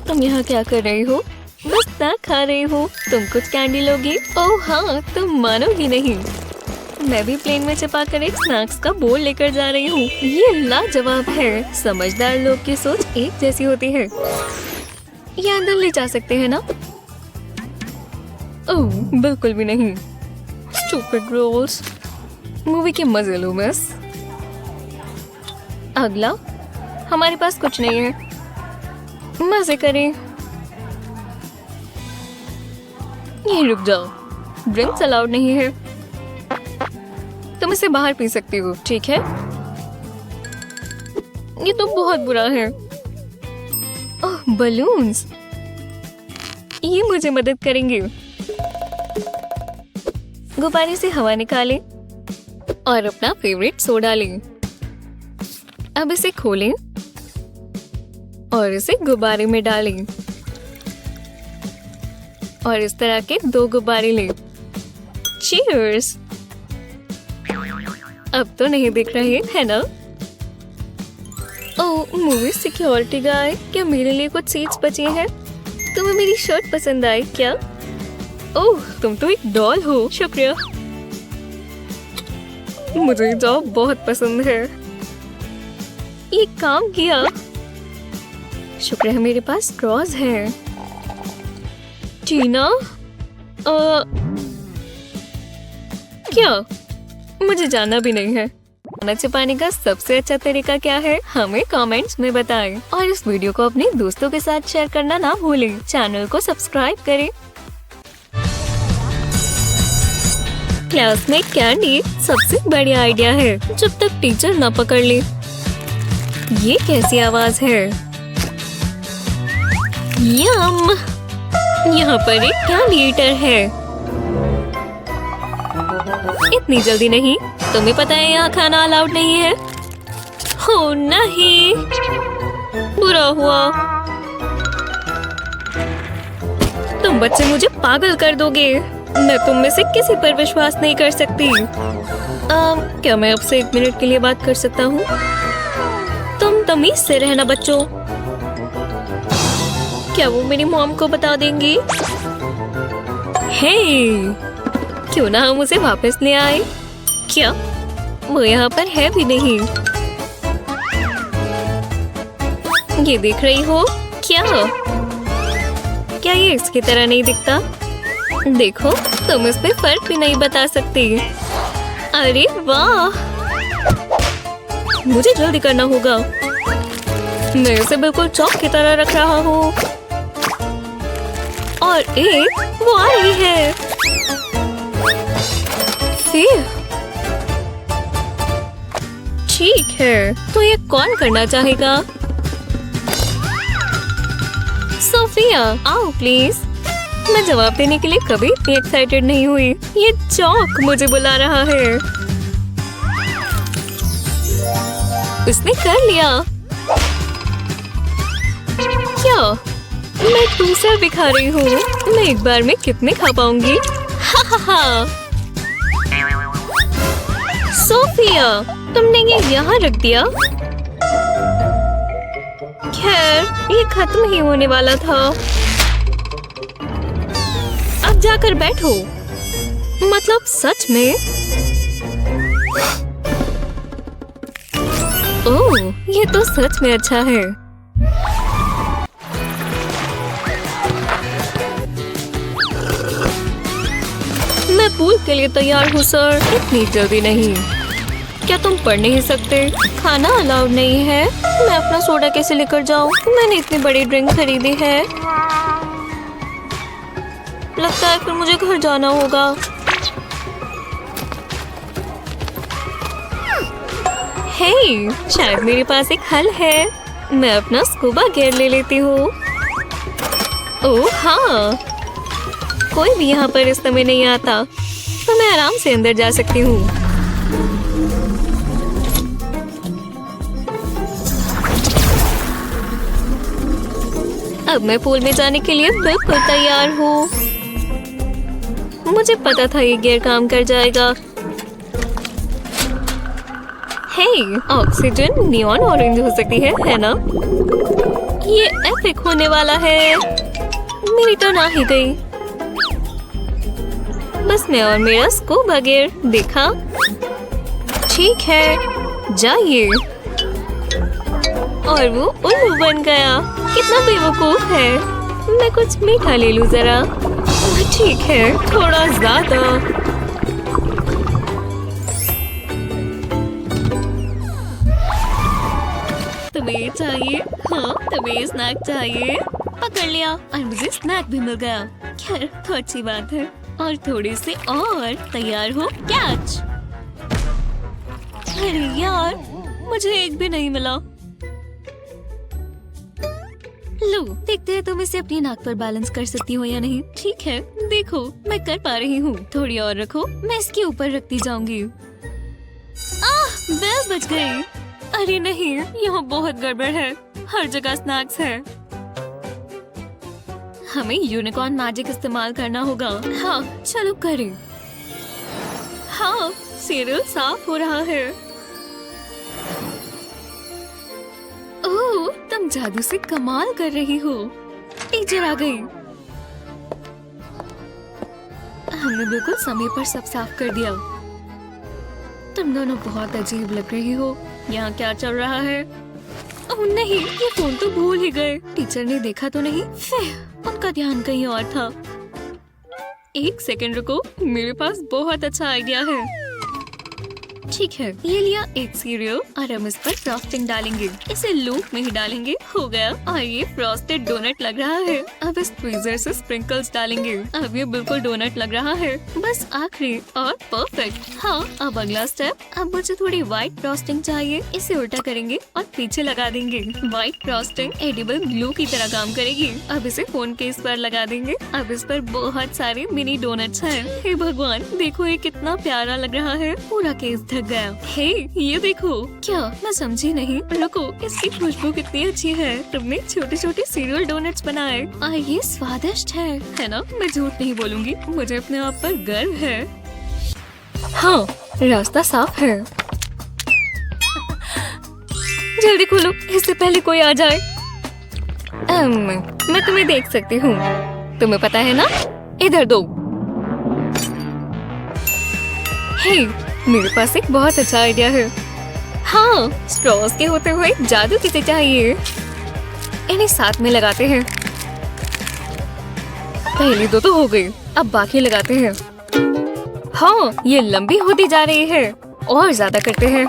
तुम यहाँ क्या कर रही हो? बस स्नैक खा रही हो। तुम कुछ कैंडी लोगी? ओह हाँ, तुम मानोगी नहीं, मैं भी प्लेन में छिपा कर एक स्नैक्स का बोल लेकर जा रही हूँ। ये लाजवाब है। समझदार लोग की सोच एक जैसी होती है। ये अंदर ले जा सकते हैं ना? ओह बिल्कुल भी नहीं। Stupid rules. मूवी के मजे लो मिस। अगला, हमारे पास कुछ नहीं है, मजे करें। ये रुक जाओ, ड्रिंक्स अलाउड नहीं है। तुम इसे बाहर पी सकती हो, ठीक है? ये तो बहुत बुरा है। ओह बलून्स, ये मुझे मदद करेंगे। गुब्बारे से हवा निकालें और अपना फेवरेट सोडा लें। अब इसे खोलें और इसे गुब्बारे में डालें और इस तरह के 2 गुब्बारे लें। चीयर्स। अब तो नहीं दिख रहे है ना? ओह मूवी सिक्योरिटी गाय, क्या मेरे लिए कुछ सीट्स बची हैं? तुम्हें मेरी शर्ट पसंद आई क्या? ओह तुम तो एक डॉल हो। शुक्रिया, मुझे जॉब बहुत पसंद है। ये काम किया। शुक्र है मेरे पास स्ट्रॉज है। टीना, क्या? मुझे जानना भी नहीं है। खाना छिपाने का सबसे अच्छा तरीका क्या है, हमें कमेंट्स में बताएं। और इस वीडियो को अपने दोस्तों के साथ शेयर करना ना भूलें। चैनल को सब्सक्राइब करें। क्लास में कैंडी सबसे बढ़िया आइडिया है, जब तक टीचर ना पकड़ ले। ये कैसी आवाज है? यम! यहाँ पर एक कैंडी ईटर है। इतनी जल्दी नहीं, तुम्हें पता है यहाँ खाना अलाउड नहीं है। हो नहीं, बुरा हुआ। तुम बच्चे मुझे पागल कर दोगे। मैं तुम में से किसी पर विश्वास नहीं कर सकती। क्या मैं आपसे 1 मिनट के लिए बात कर सकता हूँ? तुम तमीज से रहना बच्चों। क्या वो मेरी मॉम को बता देंगी? हे, क्यों ना हम उसे वापस ले आए? क्या वो यहाँ पर है भी नहीं। ये देख रही हो क्या? क्या ये इसकी तरह नहीं दिखता? देखो, तुम इस पे फर्क भी नहीं बता सकती। अरे वाह! मुझे जल्दी करना होगा। मैं इसे बिल्कुल चौक की तरह रख रहा हूँ। और एक वो आ रही है। फिर ठीक है, तो ये कौन करना चाहेगा? सोफिया, आओ प्लीज। मैं जवाब देने के लिए कभी इतनी एक्साइटेड नहीं हुई। ये चौक मुझे बुला रहा है। उसने कर लिया। क्या? मैं दूसरा भी खा रही हूँ। मैं एक बार में कितने खा पाऊंगी? हा हा हा। सोफिया, तुमने ये यहाँ रख दिया? खैर, ये खत्म ही होने वाला था। अब जाकर बैठो। मतलब सच में? ओह, ये तो सच में अच्छा है। मैं पूल के लिए तैयार हूँ सर। इतनी जल्दी नहीं। क्या तुम पढ़ नहीं सकते? खाना अलाउड नहीं है। मैं अपना सोडा कैसे लेकर जाऊँ? मैंने इतनी बड़ी ड्रिंक खरीदी है। लगता है फिर मुझे घर जाना होगा। हे, शायद मेरे पास एक हल है। मैं अपना स्कूबा गियर ले लेती हूँ। ओह हाँ, कोई भी यहाँ पर इस समय नहीं आता, तो मैं आराम से अंदर जा सकती हूँ। अब मैं पूल में जाने के लिए बिल्कुल तैयार हूँ। मुझे पता था ये गियर काम कर जाएगा। हे, ऑक्सीजन नियॉन ऑरेंज हो सकती है ना? ये एपिक होने वाला है। मेरी तो ना ही गई। बस मैं और मेरा स्कूबा गियर। देखा? ठीक है, जाइए। और वो उल्लू बन गया। कितना बेवकूफ है। मैं कुछ मीठा ले लूं जरा। ठीक है, थोड़ा ज्यादा। तुम्हें ये चाहिए? हाँ, तुम्हें स्नैक चाहिए? पकड़ लिया और मुझे स्नैक भी मिल गया। खैर, तो अच्छी बात है। और थोड़ी से और तैयार हो। कैच! अरे यार, मुझे एक भी नहीं मिला। लो, देखते हैं तुम इसे अपनी नाक पर बैलेंस कर सकती हो या नहीं। ठीक है, देखो, मैं कर पा रही हूँ। थोड़ी और रखो, मैं इसके ऊपर रखती जाऊंगी। बेल बच गई। अरे नहीं, यहाँ बहुत गड़बड़ है। हर जगह स्नैक्स है। हमें यूनिकॉर्न मैजिक इस्तेमाल करना होगा। हाँ, चलो करें। हाँ, सीरियल साफ हो रहा है। ओह, तुम जादू से कमाल कर रही हो। टीचर आ गई। हमने बिल्कुल समय पर सब साफ कर दिया। तुम दोनों बहुत अजीब लग रही हो। यहाँ क्या चल रहा है? ओह नहीं, ये फोन तो भूल ही गए। टीचर ने देखा तो नहीं? उनका ध्यान कहीं और था। एक सेकंड रुको, मेरे पास बहुत अच्छा आइडिया है। ठीक है, ये लिया एक सीरियल और हम इस पर फ्रॉस्टिंग डालेंगे। इसे लूप में ही डालेंगे। हो गया। और ये फ्रॉस्टेड डोनट लग रहा है। अब इस ट्वीजर से स्प्रिंकल्स डालेंगे। अब ये बिल्कुल डोनट लग रहा है। बस आखिरी और परफेक्ट। हाँ, अब अगला स्टेप। अब मुझे थोड़ी व्हाइट फ्रॉस्टिंग चाहिए। इसे उल्टा करेंगे और पीछे लगा देंगे। व्हाइट फ्रॉस्टिंग एडिबल ग्लू की तरह काम करेगी। अब इसे फोन केस पर लगा देंगे। अब इस पर बहुत सारे मिनी डोनट्स हैं। हे भगवान, देखो ये कितना प्यारा लग रहा है। पूरा केस ढक गया। हे, ये देखो। क्या? मैं समझी नहीं। रुको, इसकी खुशबू कितनी अच्छी है। तुमने छोटे छोटे सीरियल डोनट्स बनाए और ये स्वादिष्ट है ना? मैं झूठ नहीं बोलूंगी, मुझे अपने आप पर गर्व है। हाँ, रास्ता साफ है। जल्दी खोलो, इससे पहले कोई आ जाए। मैं तुम्हें देख सकती हूँ। तुम्हें पता है ना? इधर दो। हे, मेरे पास एक बहुत अच्छा आइडिया है। हाँ, स्ट्रॉस के होते हुए जादू किसे चाहिए। इन्हें साथ में लगाते हैं। पहली दो तो हो गई, अब बाकी लगाते हैं। हाँ, ये लंबी होती जा रही है। और ज्यादा करते हैं।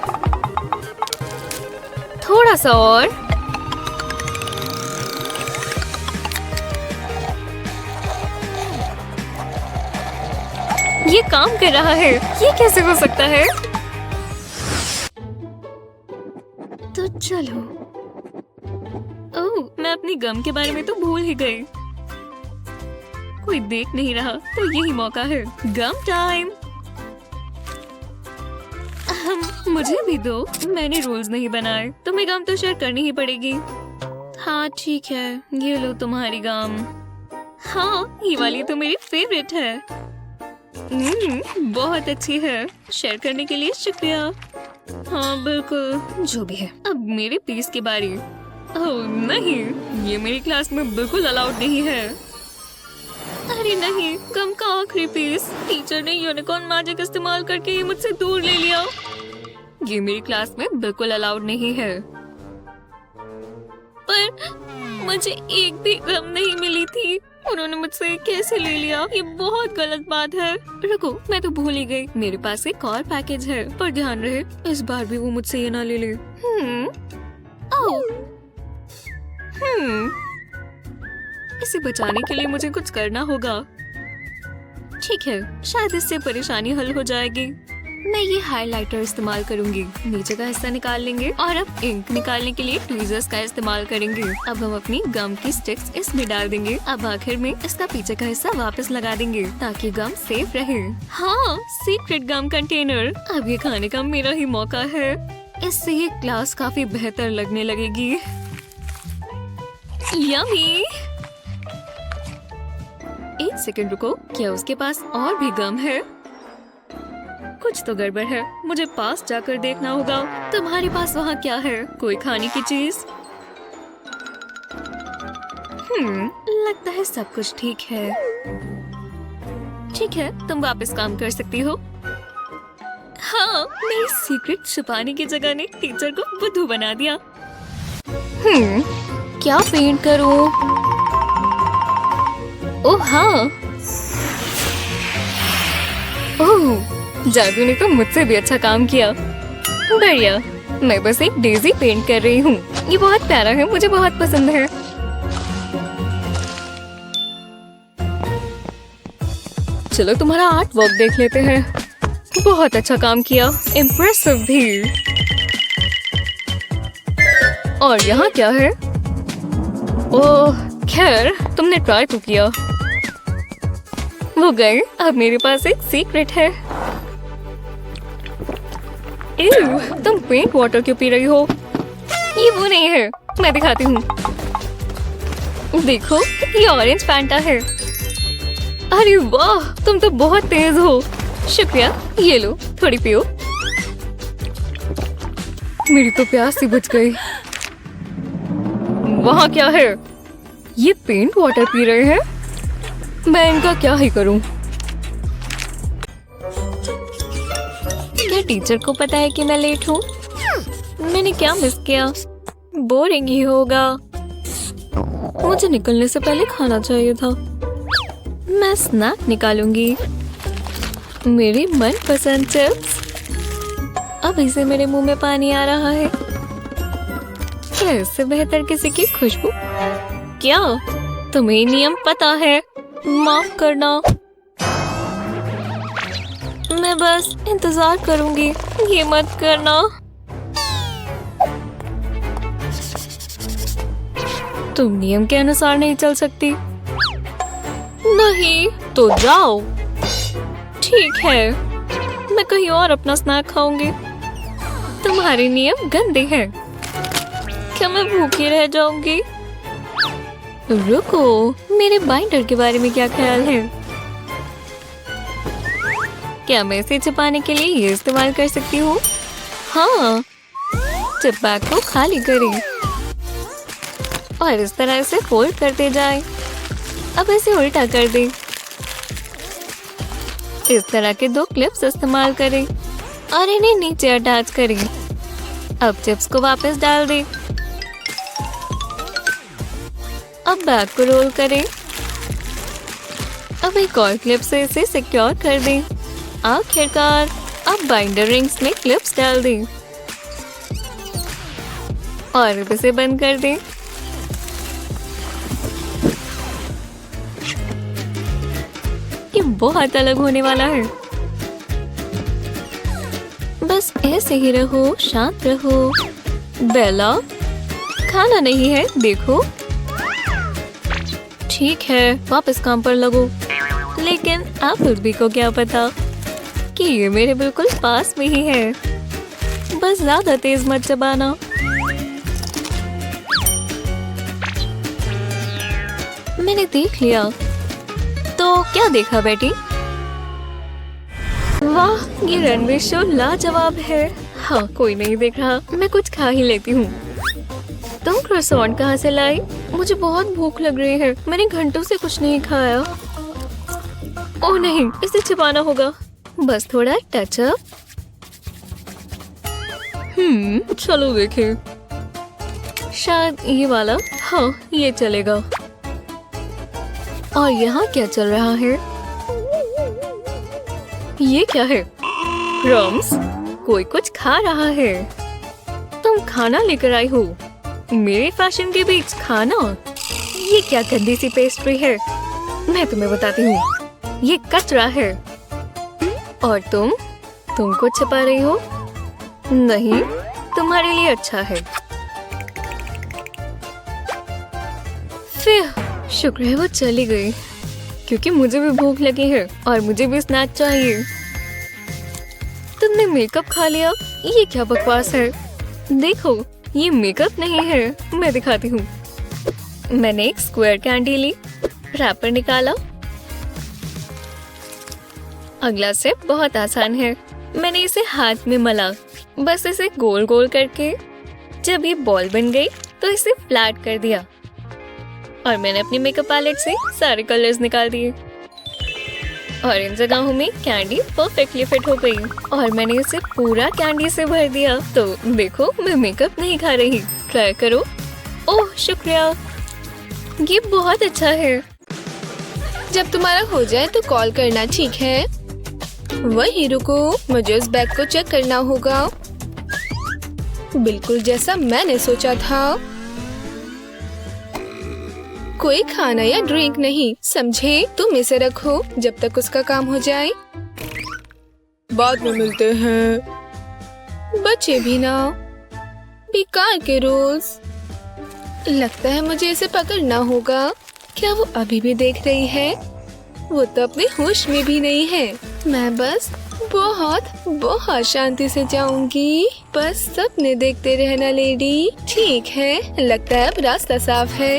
थोड़ा सा और। ये काम कर रहा है। ये कैसे हो सकता है? तो चलो। ओह, मैं अपनी गम के बारे में तो भूल ही गई। कोई देख नहीं रहा तो यही मौका है। गम टाइम। मुझे भी दो। मैंने रूल्स नहीं बनाए, तुम्हें गम तो शेयर करनी ही पड़ेगी। हाँ ठीक है, ये लो तुम्हारी गम। हाँ, ये वाली तो मेरी फेवरेट है। बहुत अच्छी है। शेयर करने के लिए शुक्रिया। हाँ बिल्कुल, जो भी है। अब मेरे पीस की बारी। ओह नहीं, ये मेरी क्लास में बिल्कुल अलाउड नहीं है। अरे नहीं, गम का आखिरी पीस। टीचर ने यूनिकॉर्न मैजिक इस्तेमाल करके ये मुझसे दूर ले लिया। ये मेरी क्लास में बिल्कुल अलाउड नहीं है। पर मुझे एक भी गम नहीं मिली थी। उन्होंने मुझसे कैसे ले लिया? ये बहुत गलत बात है। रुको, मैं तो भूल ही गई। मेरे पास एक और पैकेज है, पर ध्यान रहे इस बार भी वो मुझसे ये ना ले ले। इसे बचाने के लिए मुझे कुछ करना होगा। ठीक है, शायद इससे परेशानी हल हो जाएगी। मैं ये हाइलाइटर इस्तेमाल करूंगी। नीचे का हिस्सा निकाल लेंगे और अब इंक निकालने के लिए ट्वीजर्स का इस्तेमाल करेंगे। अब हम अपनी गम की स्टिक्स इसमें डाल देंगे। अब आखिर में इसका पीछे का हिस्सा वापस लगा देंगे ताकि गम सेफ रहे। हाँ, सीक्रेट गम कंटेनर। अब ये खाने का मेरा ही मौका है। इससे ये क्लास काफी बेहतर लगने लगेगी। यम्मी। एक सेकंड रुको, क्या उसके पास और भी गम है? कुछ तो गड़बड़ है। मुझे पास जाकर देखना होगा। तुम्हारे पास वहाँ क्या है? कोई खाने की चीज? लगता है सब कुछ ठीक है। ठीक है, तुम वापस काम कर सकती हो। हाँ, मेरी सीक्रेट छुपाने की जगह ने टीचर को बुद्धू बना दिया। क्या पेंट करूं? ओह हाँ। ओह, जादू ने तो मुझसे भी अच्छा काम किया। बढ़िया, मैं बस एक डेजी पेंट कर रही हूँ। ये बहुत प्यारा है, मुझे बहुत पसंद है। चलो तुम्हारा आर्ट वर्क देख लेते हैं। बहुत अच्छा काम किया, इम्प्रेसिव भी। और यहाँ क्या है? ओह खैर, तुमने ट्राई तो किया। वो गए। अब मेरे पास एक सीक्रेट है। तुम पेंट वाटर क्यों पी रही हो? ये वो नहीं है, मैं दिखाती हूँ। देखो, ये ऑरेंज फैंटा है। अरे वाह, तुम तो बहुत तेज हो। शुक्रिया, ये लो, थोड़ी पियो। मेरी तो प्यास ही बुझ गई। वहाँ क्या है? ये पेंट वाटर पी रहे हैं। मैं इनका क्या ही करूँ? क्या टीचर को पता है कि मैं लेट हूँ? मैंने क्या मिस किया? बोरिंग ही होगा। मुझे निकलने से पहले खाना चाहिए था। मैं स्नैक निकालूंगी। मेरी मनपसंद चिप्स। अभी से मेरे मुंह में पानी आ रहा है। क्या इससे बेहतर किसी की खुशबू? क्या तुम्हें नियम पता है? माफ करना। मैं बस इंतजार करूंगी, ये मत करना। तुम नियम के अनुसार नहीं चल सकती। नहीं तो जाओ। ठीक है, मैं कहीं और अपना स्नैक खाऊंगी। तुम्हारे नियम गंदे हैं। क्या मैं भूखी रह जाऊंगी? रुको, मेरे बाइंडर के बारे में क्या ख्याल है? क्या मैं इसे छिपाने के लिए ये इस्तेमाल कर सकती हूँ? हाँ, चिपैक को खाली करें और इस तरह इसे फोल्ड करते जाएं। अब इसे उल्टा कर दें। इस तरह के 2 क्लिप्स इस्तेमाल करें। और इन्हें नीचे अटैच करें। अब चिप्स को वापस डाल दें। अब बैग को रोल करें। अब एक और क्लिप से इसे सिक्योर कर दें। आखिरकार अब बाइंडर रिंग्स में क्लिप्स डाल दें और अब इसे बंद कर दें। ये बहुत अलग होने वाला है। बस ऐसे ही रहो, शांत रहो। बेला, खाना नहीं है, देखो। ठीक है, वापस काम पर लगो। लेकिन आप भी को क्या पता कि ये मेरे बिल्कुल पास में ही है। बस ज्यादा तेज मत चबाना। मैंने देख लिया। तो क्या देखा बेटी? वाह, ये रनवे शो लाजवाब है। हाँ, कोई नहीं देख रहा, मैं कुछ खा ही लेती हूँ। तुम क्रोसॉन्ट कहाँ से लाई? मुझे बहुत भूख लग रही है। मैंने घंटों से कुछ नहीं खाया। ओह नहीं, इसे छिपाना होगा। बस थोड़ा टच अप। चलो देखें। शायद ये वाला। हाँ, ये चलेगा। और यहाँ क्या चल रहा है? ये क्या है? क्रम्स? कोई कुछ खा रहा है। तुम खाना लेकर आई हो? मेरे फैशन के बीच खाना? ये क्या गंदी सी पेस्ट्री है। मैं तुम्हें बताती हूँ, ये कचरा है। और तुम कुछ छिपा रही हो? नहीं, तुम्हारे लिए अच्छा है। फिर शुक्र है वो चली गई, क्योंकि मुझे भी भूख लगी है और मुझे भी स्नैक चाहिए। तुमने मेकअप खा लिया? ये क्या बकवास है। देखो, ये मेकअप नहीं है, मैं दिखाती हूँ। मैंने एक स्क्वायर कैंडी ली, रैपर निकाला। अगला स्टेप बहुत आसान है। मैंने इसे हाथ में मला। बस इसे गोल गोल करके जब ये बॉल बन गई तो इसे फ्लैट कर दिया और मैंने अपनी मेकअप पैलेट से सारे कलर्स निकाल दिए और इन जगहों में कैंडी परफेक्टली फिट हो गई और मैंने इसे पूरा कैंडी से भर दिया। तो देखो, मैं मेकअप नहीं खा रही। ट्राई करो। ओह शुक्रिया, ये बहुत अच्छा है। जब तुम्हारा हो जाए तो कॉल करना, ठीक है? वही रुको, मुझे उस बैग को चेक करना होगा। बिल्कुल जैसा मैंने सोचा था। कोई खाना या ड्रिंक नहीं, समझे? तुम इसे रखो जब तक उसका काम हो जाए। बाद में मिलते हैं। बच्चे भी ना, बेकार के रूल्स। लगता है मुझे इसे पकड़ना होगा। क्या वो अभी भी देख रही है? वो तो अपने होश में भी नहीं है। मैं बस बहुत शांति से जाऊंगी। बस सपने देखते रहना लेडी। ठीक है, लगता है अब रास्ता साफ है।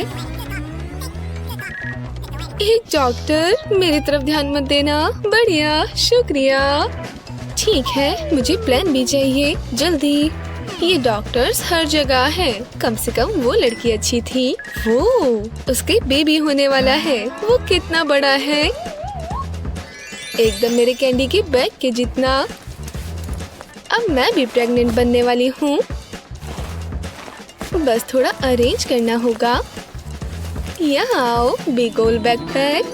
एक डॉक्टर, मेरी तरफ ध्यान मत देना। बढ़िया, शुक्रिया। ठीक है, मुझे प्लान भी चाहिए, जल्दी। ये डॉक्टर्स हर जगह है। कम से कम वो लड़की अच्छी थी। वो उसके बेबी होने वाला है। वो कितना बड़ा है, एकदम मेरे कैंडी के बैग के जितना। अब मैं भी प्रेग्नेंट बनने वाली हूँ। बस थोड़ा अरेंज करना होगा। यहाँ आओ, बिग ओल्ड बैकपैक।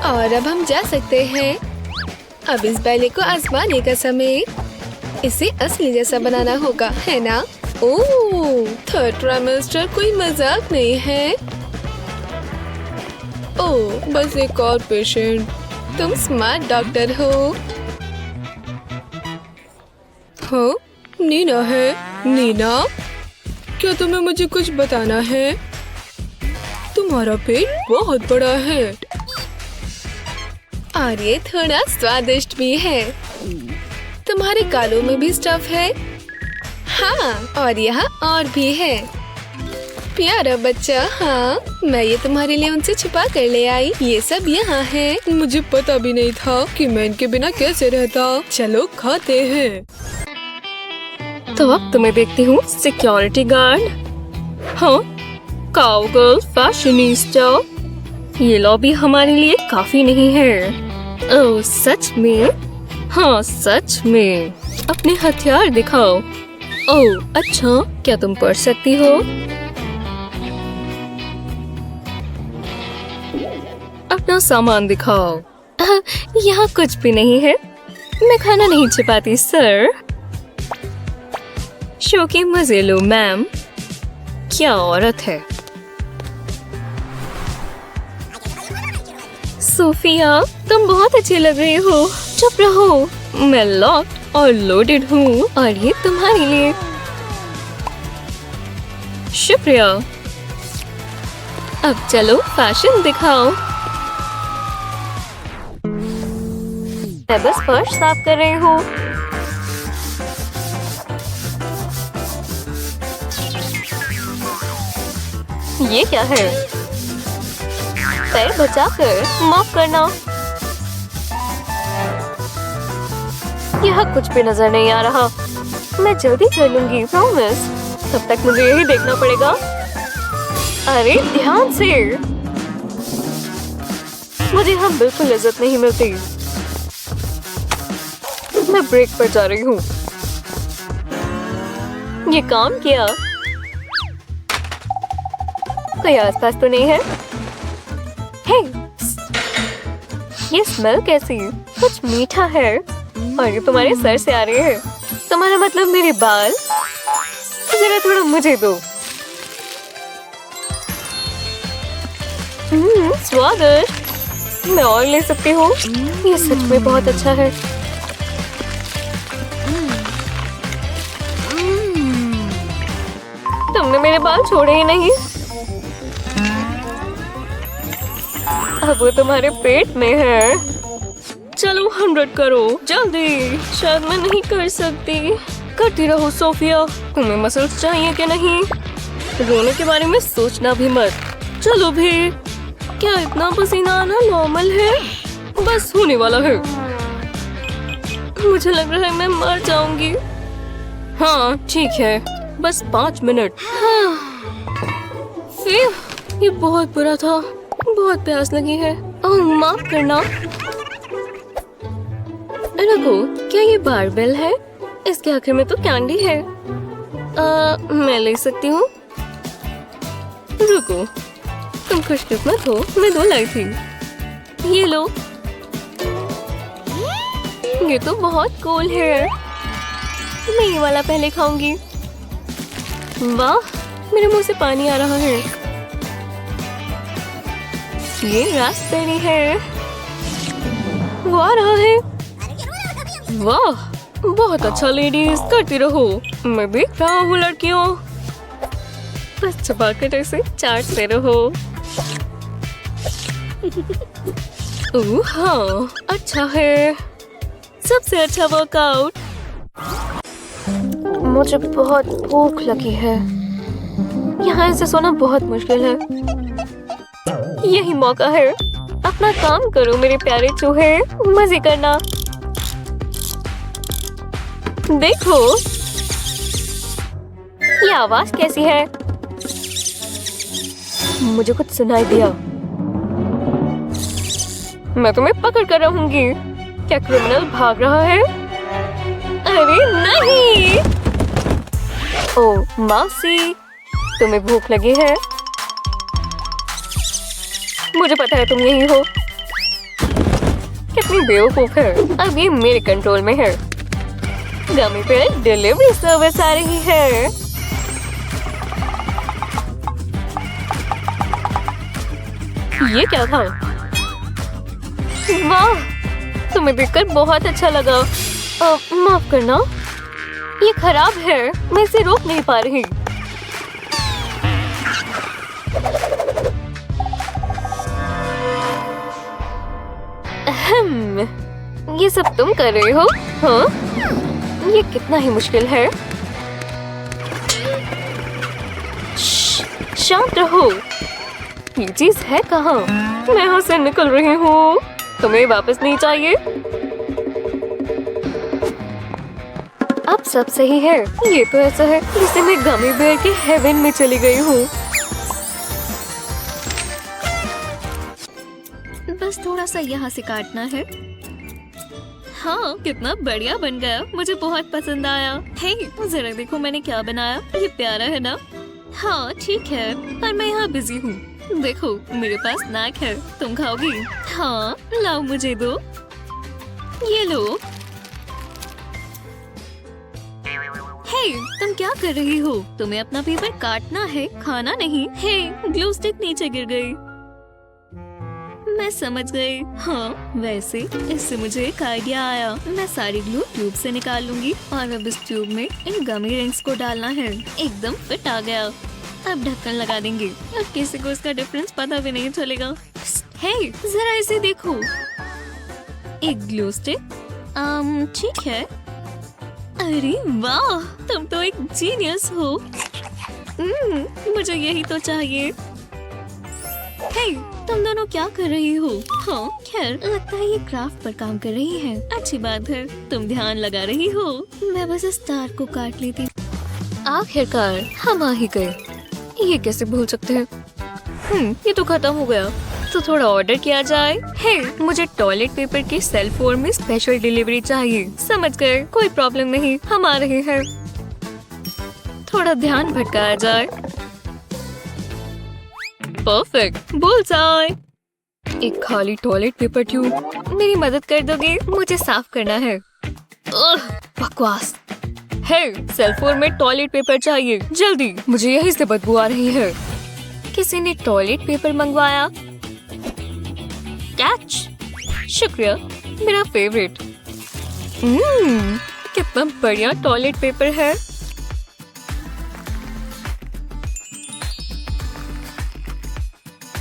और अब हम जा सकते हैं। अब इस बैले को आजमाने का समय। इसे असली जैसा बनाना होगा, है ना? ओह, थर्ड ट्राइमेस्टर कोई मजाक नहीं है। ओह, बस एक और पेशेंट। तुम स्मार्ट डॉक्टर हो। हाँ, नीना है। नीना, क्या तुम्हें मुझे कुछ बताना है? तुम्हारा पेट बहुत बड़ा है और ये थोड़ा स्वादिष्ट भी है। तुम्हारे गालों में भी स्टफ है। हाँ, और यहाँ और भी है। प्यारा बच्चा। हाँ, मैं ये तुम्हारे लिए उनसे छुपा कर ले आई। ये सब यहाँ है। मुझे पता भी नहीं था कि मैं इनके बिना कैसे रहता। चलो खाते हैं। तो अब तुम्हें देखती हूँ सिक्योरिटी गार्ड। हाँ, काउगर्ल फैशनिस्टा। ये लॉबी हमारे लिए काफी नहीं है। ओह सच में? हाँ सच में, अपने हथियार दिखाओ। ओह अच्छा, क्या तुम पढ़ सकती हो? अपना सामान दिखाओ। यहाँ कुछ भी नहीं है। मैं खाना नहीं छिपाती सर। शो के मजे लो मैम। क्या औरत है। सोफिया, तुम बहुत अच्छी लग रही हो। चुप रहो। मैं लॉक्ड और लोडेड हूँ और ये तुम्हारे लिए। शुक्रिया। अब चलो फैशन दिखाओ। मैं बस फर्श साफ कर रही हूँ। ये क्या है? पैर बचाकर माफ करना। यहाँ कुछ भी नजर नहीं आ रहा। मैं जल्दी कर लूंगी, प्रॉमिस। तब तक मुझे यही देखना पड़ेगा। अरे ध्यान से। मुझे यहाँ बिल्कुल इज्जत नहीं मिलती। मैं ब्रेक पर जा रही हूँ। ये काम किया। कोई आसपास तो नहीं है? हे, ये स्मेल कैसी? कुछ मीठा है और ये तुम्हारे सर से आ रही है। तुम्हारा मतलब मेरे बाल? जरा थोड़ा मुझे दो। स्वागत। मैं और ले सकती हूँ? ये सच में बहुत अच्छा है। तुमने मेरे बाल छोड़े ही नहीं। अब वो तुम्हारे पेट में है। चलो 100 करो जल्दी। शायद मैं नहीं कर सकती। करती रहो सोफिया। तुम्हें मसल्स चाहिए कि नहीं? रोने के बारे में सोचना भी मत। चलो भी। क्या इतना पसीना आना नॉर्मल है? बस होने वाला है। मुझे लग रहा है मैं मर जाऊंगी। हाँ ठीक है, बस 5 मिनट। हाँ। फिर ये बहुत बुरा था। बहुत प्यास लगी है। ओह माफ करना। रुको, क्या ये बारबेल है? इसके आखिर में तो कैंडी है। मैं ले सकती हूँ? रुको, तुम खुशकिस्मत हो, मैं 2 लाई थी। ये लो। ये तो बहुत कूल है। मैं ये वाला पहले खाऊंगी। वाह, मेरे मुंह से पानी आ रहा है। ये रास्पबेरी है। वो आ रहा है। वाह, बहुत अच्छा लेडीज। करती रहो। मैं देख रहा हूँ लड़कियों। बस चबाकर ऐसे चाटते रहो। ओह हाँ, अच्छा है। सबसे अच्छा वर्कआउट। मुझे बहुत भूख लगी है। यहाँ ऐसे सोना बहुत मुश्किल है। यही मौका है। अपना काम करो मेरे प्यारे चूहे। मजे करना। देखो, ये आवाज कैसी है? मुझे कुछ सुनाई दिया। मैं तुम्हें पकड़ कर रहूंगी। क्या क्रिमिनल भाग रहा है? अरे नहीं। ओह मौसी, तुम्हें भूख लगी है? मुझे पता है तुम यही हो। कितनी बेवकूफ है। अब ये मेरे कंट्रोल में है। गमी पे डिलीवरी सर्विस आ रही है। ये क्या था? वाह, तुम्हें देखकर बहुत अच्छा लगा। माफ करना, ये खराब है। मैं इसे रोक नहीं पा रही। ये सब तुम कर रहे हो? हाँ? ये कितना ही मुश्किल है। शांत रहो। ये चीज है कहाँ? मैं यहाँ से निकल रही हूँ। तुम्हें वापस नहीं चाहिए? अब सब सही है। ये तो ऐसा है जैसे मैं गमी बेयर के हेवन में चली गई हूँ। बस थोड़ा सा यहाँ से काटना है। हाँ, कितना बढ़िया बन गया, मुझे बहुत पसंद आया। हे, जरा देखो मैंने क्या बनाया, ये प्यारा है ना? हाँ ठीक है, पर मैं यहाँ बिजी हूँ। देखो मेरे पास स्नैक है, तुम खाओगी? हाँ लाओ मुझे दो, ये लो। हे, तुम क्या कर रही हो? तुम्हें अपना पेपर काटना है, खाना नहीं। हे, ग्लू स्टिक नीचे गिर गई। मैं समझ गई। हाँ, वैसे इससे मुझे एक आइडिया आया। मैं सारी ग्लू ट्यूब से निकाल लूंगी और अब इस ट्यूब में इन गमी रिंग्स को डालना है। एकदम फिट आ गया। अब ढक्कन लगा देंगे, अब किसी को इसका डिफरेंस पता भी नहीं चलेगा। हे, जरा इसे देखो, एक ग्लू स्टिक। ठीक है। अरे वाह, तुम तो एक जीनियस हो। मुझे यही तो चाहिए। हे, तुम दोनों क्या कर रही हो? हाँ, खैर लगता है ये क्राफ्ट पर काम कर रही है। अच्छी बात है, तुम ध्यान लगा रही हो। मैं बस इस तार को काट लेती। आखिरकार हम आ ही गए। ये कैसे भूल सकते हैं? ये तो खत्म हो गया। तो थोड़ा ऑर्डर किया जाए। हे, मुझे टॉयलेट पेपर की सेल फोन में स्पेशल डिलीवरी चाहिए। समझ गए, कोई प्रॉब्लम नहीं, हम आ रहे हैं। थोड़ा ध्यान भटकाया जाए। परफेक्ट, बुलसआई। एक खाली टॉयलेट पेपर ट्यूब, मेरी मदद कर दोगे? मुझे साफ करना है। बकवास। हे, सेल फोन में टॉयलेट पेपर चाहिए, जल्दी, मुझे यहीं से बदबू आ रही है। किसी ने टॉयलेट पेपर मंगवाया। कैच, शुक्रिया, मेरा फेवरेट। कितना बढ़िया टॉयलेट पेपर है।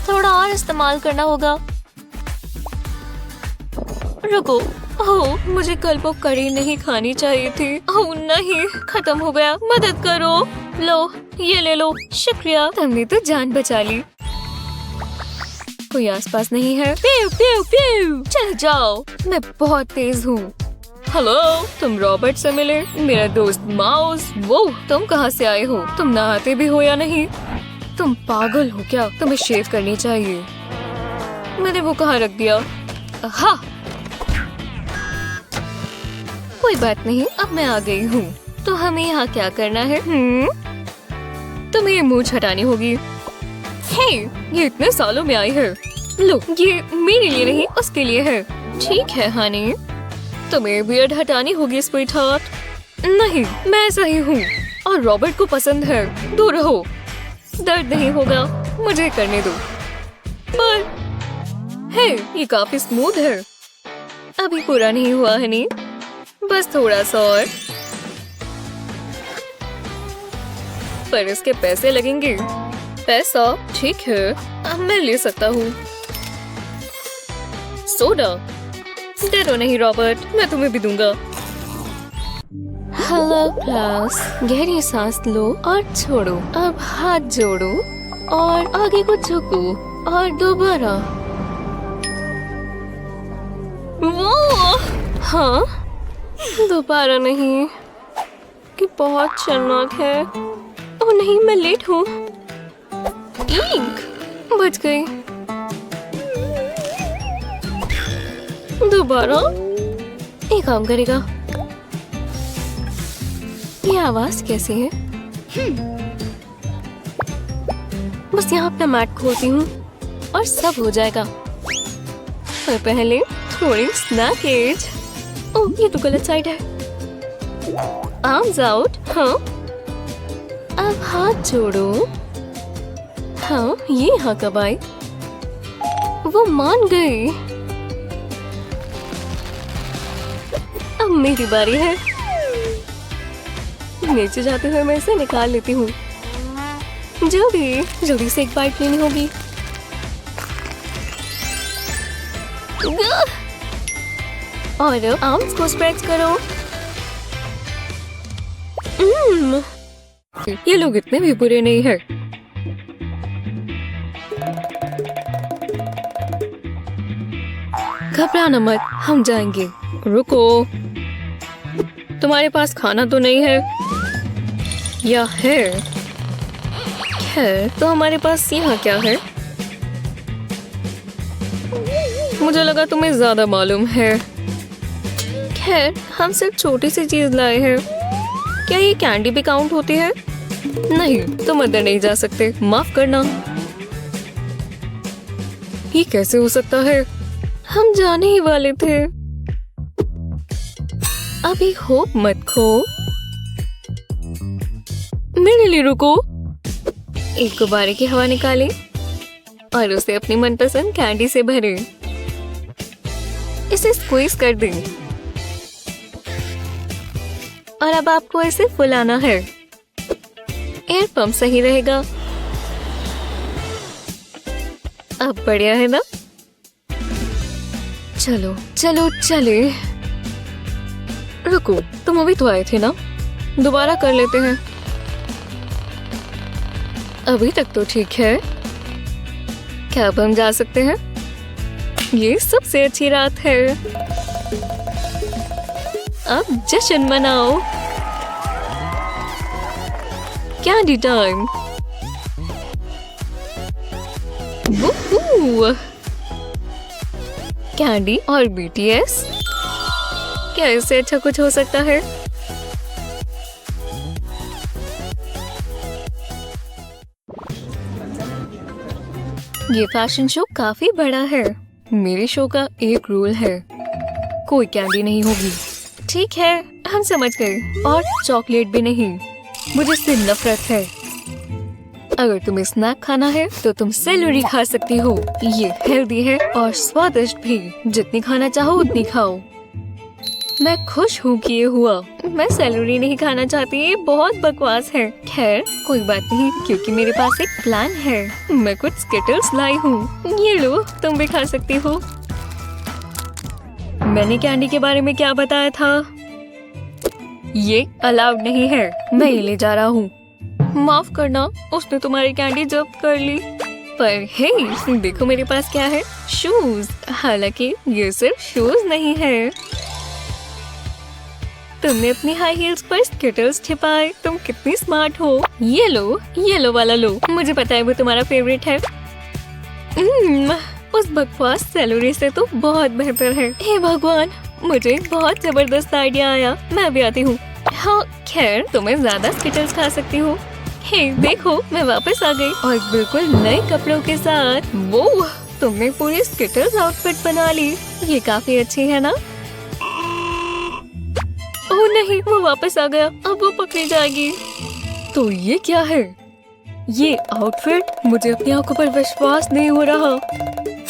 थोड़ा और इस्तेमाल करना होगा। रुको, ओह, मुझे कल वो कड़ी नहीं खानी चाहिए थी। ओह नहीं, खत्म हो गया, मदद करो। लो, ये ले लो। शुक्रिया, तुमने तो जान बचा ली। कोई आसपास नहीं है। प्यू प्यू प्यू, चल जाओ, मैं बहुत तेज हूँ। हेलो, तुम रॉबर्ट से मिले? मेरा दोस्त माउस। वो, तुम कहाँ से आए हो? तुम नहाते भी हो या नहीं? तुम पागल हो क्या? तुम्हें शेव करनी चाहिए। मैंने वो कहाँ रख दिया? हाँ, कोई बात नहीं, अब मैं आ गई हूँ। तो हमें यहाँ क्या करना है? तुम्हें ये मूंछ हटानी होगी। हे, ये इतने सालों में आई है। लो, ये मेरे लिए नहीं, उसके लिए है। ठीक है हनी, तुम्हें बियर्ड हटानी होगी स्वीटहार्ट। नहीं, मैं ऐसा ही हूँ और रॉबर्ट को पसंद है। दूर रहो, दर्द नहीं होगा, मुझे करने दो। पर हे, ये काफी स्मूथ है। अभी पूरा नहीं हुआ हनी, बस थोड़ा सा और। पर इसके पैसे लगेंगे। पैसा? ठीक है, अब मैं ले सकता हूँ। सोडा? डरो नहीं रॉबर्ट, मैं तुम्हें भी दूंगा। हेलो क्लास, गहरी सांस लो और छोड़ो। अब हाथ जोड़ो और आगे को झुको और दोबारा। वो, हाँ, दोबारा नहीं, कि बहुत शर्मनाक है। ओह नहीं, मैं लेट हूँ। इंक, बच गई। दोबारा, ये काम करेगा। ये आवाज कैसी है? बस यहाँ अपना मैट खोलती हूँ और सब हो जाएगा। पर पहले थोड़ी स्नैक एज। ओह, ये तो गलत साइड है। Arms out. हाँ, अब हाथ जोड़ो। हाँ, ये यहाँ कब आई? वो मान गई। अब मेरी बारी है। नीचे जाते हुए मैं इसे निकाल लेती हूँ। जल्दी से एक बाइट लेनी होगी। और आर्म्स को स्ट्रेच करो। ये लोग इतने भी बुरे नहीं हैं। घबराना मत, हम जाएंगे। रुको, तुम्हारे पास खाना तो नहीं है? या है? खैर, तो हमारे पास यहाँ क्या है? मुझे लगा तुम्हें ज्यादा मालूम है। खैर, हम सिर्फ छोटी सी चीज लाए हैं। क्या ये कैंडी भी काउंट होती है? नहीं, तुम अंदर नहीं जा सकते, माफ करना। ये कैसे हो सकता है? हम जाने ही वाले थे। अभी होप मत खो। मेरे लिए रुको। एक गुब्बारे की हवा निकालें और उसे अपनी मनपसंद कैंडी से भरें। इसे स्क्वीज कर दें और अब आपको इसे फुलाना है। एयर पंप सही रहेगा। अब बढ़िया है ना? चलो चलो चले। रुको, तुम अभी तो आए थे ना? दोबारा कर लेते हैं। अभी तक तो ठीक है। क्या अब हम जा सकते हैं? ये सबसे अच्छी रात है। अब जश्न मनाओ। Candy time. वूहू! कैंडी और BTS। क्या इससे अच्छा कुछ हो सकता है? ये फैशन शो काफी बड़ा है। मेरे शो का एक रूल है, कोई कैंडी नहीं होगी। ठीक है, हम समझ गए। और चॉकलेट भी नहीं, मुझे इससे नफरत है। अगर तुम्हें स्नैक खाना है तो तुम सेलरी खा सकती हो। ये हेल्दी है और स्वादिष्ट भी। जितनी खाना चाहो उतनी खाओ। मैं खुश हूँ कि ये हुआ। मैं सेलरी नहीं खाना चाहती, ये बहुत बकवास है। खैर कोई बात नहीं, क्योंकि मेरे पास एक प्लान है। मैं कुछ स्किटल्स लाई हूँ, ये लो, तुम भी खा सकती हो। मैंने कैंडी के बारे में क्या बताया था? ये अलाउड नहीं है। मैं ये ले जा रहा हूँ। माफ करना, उसने तुम्हारी कैंडी जब्त कर ली। पर हे, देखो मेरे पास क्या है, शूज। हालांकि ये सिर्फ शूज नहीं है। तुमने अपनी हाई हील्स पर स्किटल्स छिपाए। तुम कितनी स्मार्ट हो। ये लो वाला लो। मुझे पता है वो तुम्हारा फेवरेट है। उस बकवास सेलरी से तो बहुत बेहतर है। हे भगवान, मुझे एक बहुत जबरदस्त आइडिया आया। मैं अभी आती हूँ। हाँ, खैर तुम्हें ज्यादा स्किटल्स खा सकती हूँ। हे देखो, मैं वापस आ गई और बिल्कुल नए कपड़ों के साथ। वो तुमने पूरी स्किटल्स आउटफिट बना ली। ये काफी अच्छी है ना? ओह नहीं, वो वापस आ गया। अब वो पकड़ी जाएगी। तो ये क्या है? ये आउटफिट, मुझे अपनी आंखों पर विश्वास नहीं हो रहा।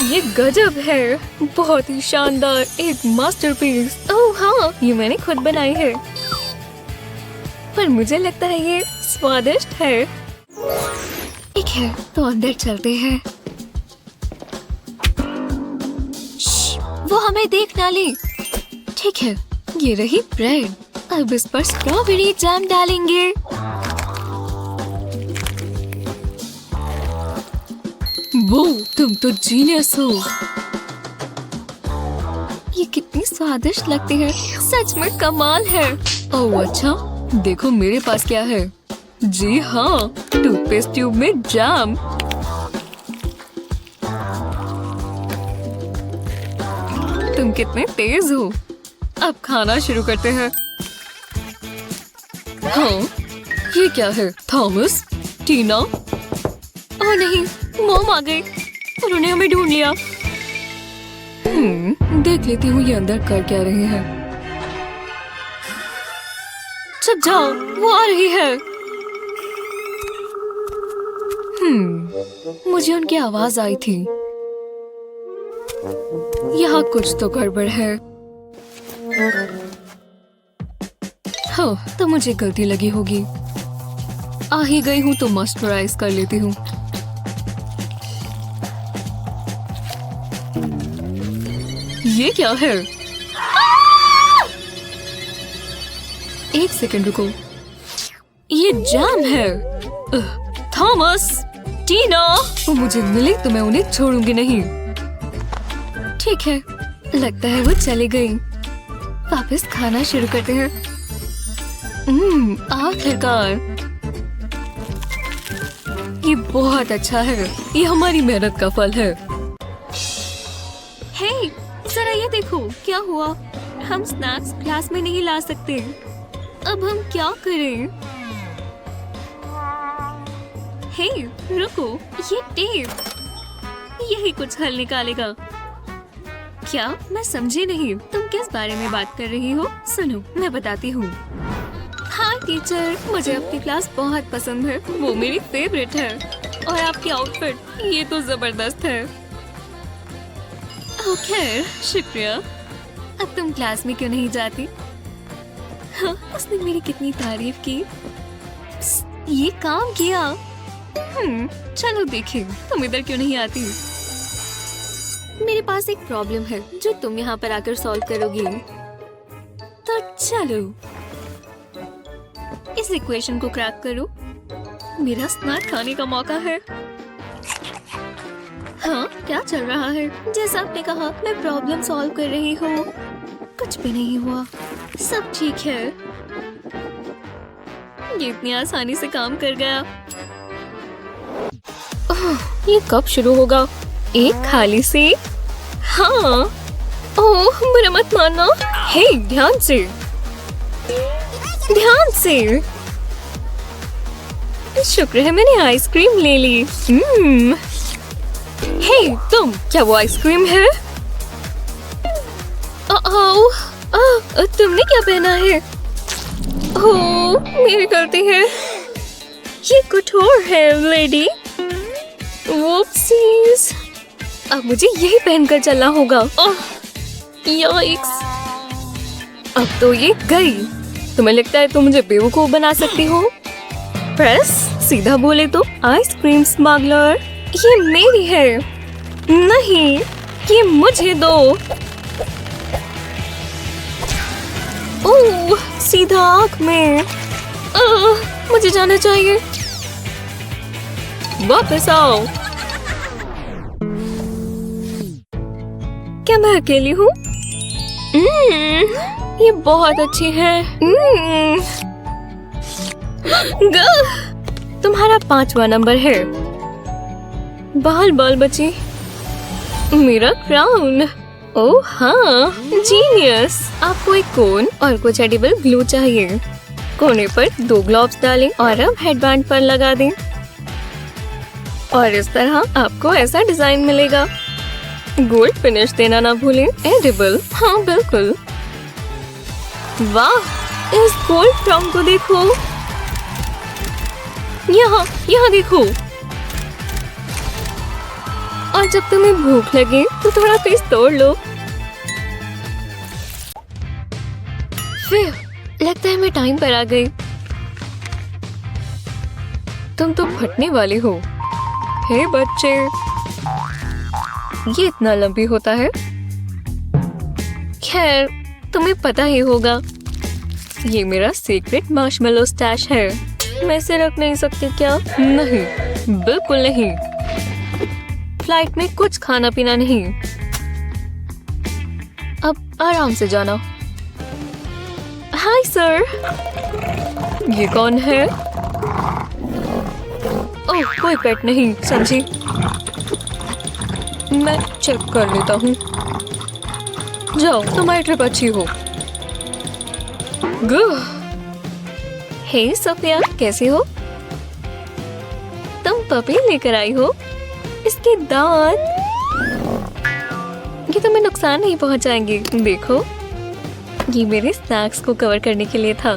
ये गजब है, बहुत ही शानदार, एक मास्टरपीस। ओह हाँ, ये मैंने खुद बनाई है। पर मुझे लगता है ये स्वादिष्ट है। ठीक है, तो अंदर चलते हैं। वो हमें देख ना ले। ठीक है, ये रही ब्रेड। अब इस पर स्ट्रॉबेरी जैम डालेंगे। वो, तुम तो जीनियस हो। ये कितनी स्वादिष्ट लगती है, सच में कमाल है। ओह अच्छा, देखो मेरे पास क्या है। जी हाँ, टूथपेस्ट ट्यूब में जैम। तुम कितने तेज हो। अब खाना शुरू करते हैं। हाँ, ये क्या है? थॉमस, टीना। ओह नहीं, मॉम आ गई। उन्होंने हमें ढूंढ लिया। देख लेती हूँ ये अंदर कर क्या रहे हैं। चुप जाओ, वो आ रही है। मुझे उनकी आवाज आई थी। यहाँ कुछ तो गड़बड़ है। हाँ, तो मुझे गलती लगी होगी। आ ही गई हूँ तो मॉइस्चराइज कर लेती हूँ। ये क्या है? एक सेकंड रुको, ये जैम है। थॉमस, टीना, वो मुझे मिले तो मैं उन्हें छोड़ूंगी नहीं। ठीक है, लगता है वो चली गई। वापस खाना शुरू करते हैं। आखिरकार, ये बहुत अच्छा है। ये हमारी मेहनत का फल है। हे, जरा ये देखो क्या हुआ। हम स्नैक्स क्लास में नहीं ला सकते। अब हम क्या करें? हे, रुको, ये टेप यही कुछ हल निकालेगा। क्या? मैं समझी नहीं। तुम किस बारे में बात कर रही हो? सुनो, मैं बताती हूँ। हाय टीचर, मुझे आपकी क्लास बहुत पसंद है। वो मेरी फेवरेट है। और आपकी आउटफिट, ये तो जबरदस्त है। खैर, शुक्रिया। अब तुम क्लास में क्यों नहीं जाती? हाँ, उसने मेरी कितनी तारीफ की। ये काम किया। चलो देखें, तुम इधर क्यों नहीं आती? मेरे पास एक प्रॉब्लम है जो तुम यहाँ पर आकर सॉल्व करोगी। तो चलो इस इक्वेशन को क्रैक करो। मेरा स्नैक खाने का मौका है। हाँ, क्या चल रहा है? जैसा आपने कहा, मैं प्रॉब्लम सॉल्व कर रही हूँ। कुछ भी नहीं हुआ, सब ठीक है। ये इतनी आसानी से काम कर गया। ये कब शुरू होगा? एक खाली सीट? हाँ। ओह, बुरा मत मानना। हे, ध्यान से, ध्यान से। शुक्र है मैंने आइसक्रीम ले ली। हे, तुम, क्या वो आइसक्रीम है? तुमने क्या पहना है? ओह, मेरी गलती है। ये कुछ और है लेडी। वुप्सीज। अब मुझे यही पहनकर चलना होगा। याइक्स। अब तो ये गई। तुम्हें लगता है तुम मुझे बेवकूफ बना सकती हो? प्रेस, सीधा बोले तो आइसक्रीम स्मगलर। ये मेरी है। नहीं, ये मुझे दो। ओह, सीधा आँख में। मुझे जाना चाहिए। वापस आओ। क्या मैं अकेली हूँ? ये बहुत अच्छी है। तुम्हारा 5वां नंबर है। बाल बची। मेरा क्राउन। ओह हाँ, जीनियस। आपको एक कोन और कुछ एडिबल ग्लू चाहिए। कोने पर 2 ग्लोव्स डालें और अब हेडबैंड पर लगा दें। और इस तरह आपको ऐसा डिजाइन मिलेगा। गोल्ड फिनिश देना ना भूलें। एडिबल, हाँ बिल्कुल। वाह, इस गोल्ड क्राउन को देखो। यहाँ देखो। और जब तुम्हें भूख लगे तो थोड़ा पीस तोड़ लो। फिर लगता है मैं टाइम पर आ गई। तुम तो फटने वाली हो। हे बच्चे, ये इतना लंबी होता है। खैर, तुम्हें पता ही होगा। ये मेरा सीक्रेट मार्शमेलो स्टैश है। मैं इसे रख नहीं सकती क्या? नहीं, बिल्कुल नहीं। फ्लाइट में कुछ खाना पीना नहीं। अब आराम से जाना। Hi sir. ये कौन है? ओह, कोई पेट नहीं, समझी। मैं चेक कर लेता हूँ। जाओ, तुम्हारी ट्रिप अच्छी हो। हे सोफिया, कैसी हो? तुम पपी लेकर आई हो? इसके दांत, ये तुम्हें नुकसान नहीं पहुंचाएंगे। देखो, ये मेरे स्नैक्स को कवर करने के लिए था।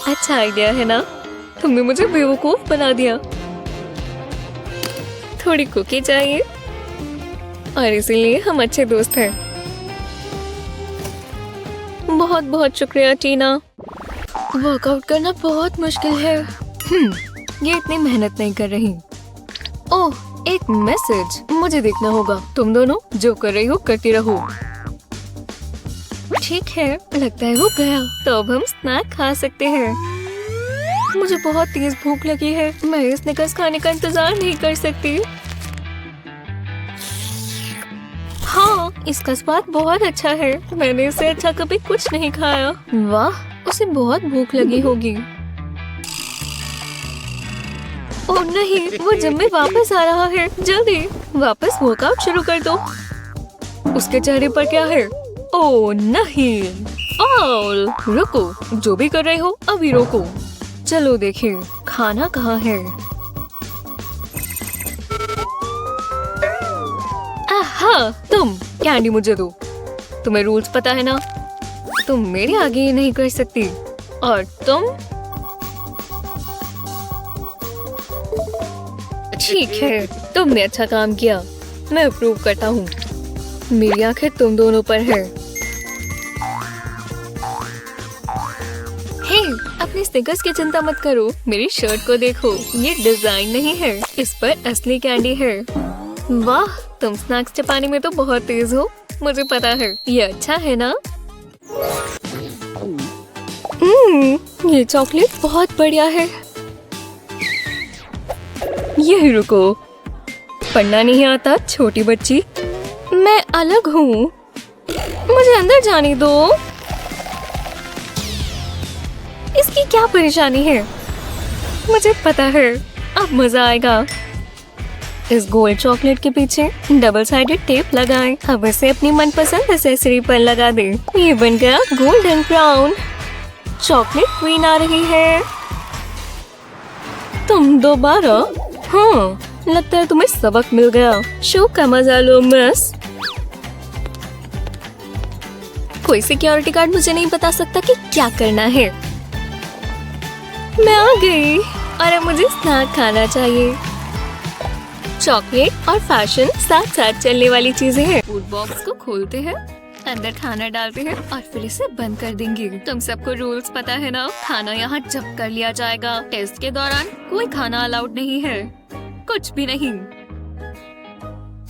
अच्छा आइडिया है ना? तुमने मुझे बेवकूफ बना दिया। थोड़ी कुकी चाहिए और इसीलिए हम अच्छे दोस्त हैं। बहुत बहुत शुक्रिया टीना। वर्कआउट करना बहुत मुश्किल है। ये इतनी मेहनत नहीं कर रही। ओह, एक मैसेज। मुझे देखना होगा। तुम दोनों जो कर रही हो करती रहो। ठीक है, लगता है वो गया। तो अब हम स्नैक खा सकते हैं। मुझे बहुत तेज भूख लगी है। मैं स्निकर्स खाने का इंतजार नहीं कर सकती। हाँ, इसका स्वाद बहुत अच्छा है। मैंने इससे अच्छा कभी कुछ नहीं खाया। वाह, उसे बहुत भूख लगी होगी। ओह नहीं, वो जिम में वापस आ रहा है। जल्दी वापस वर्कआउट शुरू कर दो। उसके चेहरे पर क्या है? ओह नहीं। ओह रुको, जो भी कर रहे हो अभी रोको। चलो देखें खाना कहाँ है। आहा, तुम कैंडी मुझे दो। तुम्हें रूल्स पता है ना, तुम मेरे आगे ये नहीं कर सकती। और तुम ठीक है, तुमने अच्छा काम किया, मैं अप्रूव करता हूँ। मेरी आंखें तुम दोनों पर है। हे, अपने स्निकर्स की चिंता मत करो, मेरी शर्ट को देखो, ये डिजाइन नहीं है, इस पर असली कैंडी है। वाह, तुम स्नैक्स चपाने में तो बहुत तेज हो, मुझे पता है। ये अच्छा है ना? ये चॉकलेट बहुत बढ़िया है। यही रुको, पढ़ना नहीं आता छोटी बच्ची, मैं अलग हूँ, मुझे अंदर जाने दो। इसकी क्या परेशानी है? मुझे पता है, अब मजा आएगा। इस गोल्ड चॉकलेट के पीछे डबल साइडेड टेप लगाएं। अब इसे अपनी मनपसंद एक्सेसरी पर लगा दें। ये बन गया गोल्डन क्राउन। चॉकलेट क्वीन आ रही है। तुम दोबारा? हाँ, लगता है तुम्हें सबक मिल गया। शो का मजा लो मिस। कोई सिक्योरिटी गार्ड मुझे नहीं बता सकता कि क्या करना है। मैं आ गई और अब मुझे स्नैक खाना चाहिए। चॉकलेट और फैशन साथ साथ चलने वाली चीजें हैं। फूड बॉक्स को खोलते हैं, अंदर खाना डालते हैं और फिर इसे बंद कर देंगे। तुम सबको रूल्स पता है ना, खाना यहाँ जब्त कर लिया जाएगा। टेस्ट के दौरान कोई खाना अलाउड नहीं है, कुछ भी नहीं।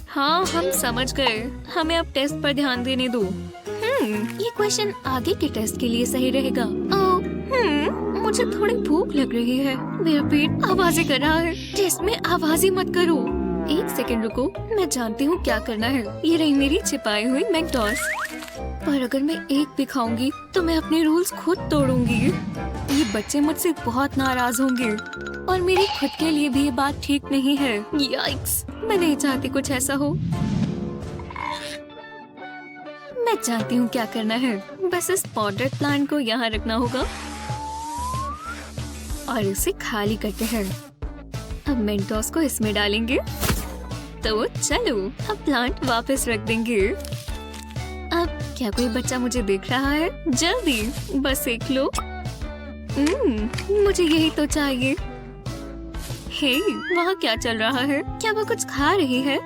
हाँ, हम समझ गए, हमें अब टेस्ट पर ध्यान देने दो। ये क्वेश्चन आगे के टेस्ट के लिए सही रहेगा। मुझे थोड़ी भूख लग रही है, मेरा पेट आवाजें कर रहा है। टेस्ट में आवाजें मत करो। एक सेकंड रुको, मैं जानती हूँ क्या करना है। ये रही मेरी छिपाई हुई मैकडॉस। पर अगर मैं एक भी खाऊंगी तो मैं अपने रूल्स खुद तोड़ूंगी। ये बच्चे मुझसे बहुत नाराज होंगे और मेरी खुद के लिए भी ये बात ठीक नहीं है। याइक्स, मैं नहीं चाहती कुछ ऐसा हो। मैं जानती हूँ क्या करना है, बस इस पॉटेड प्लांट को यहाँ रखना होगा और इसे खाली करते हैं। अब मेंटोस को इसमें डालेंगे। तो चलो, अब प्लांट वापस रख देंगे। अब क्या कोई बच्चा मुझे देख रहा है? जल्दी, बस एक लो। मुझे यही तो चाहिए। हे, वहाँ क्या चल रहा है? क्या वो कुछ खा रही है?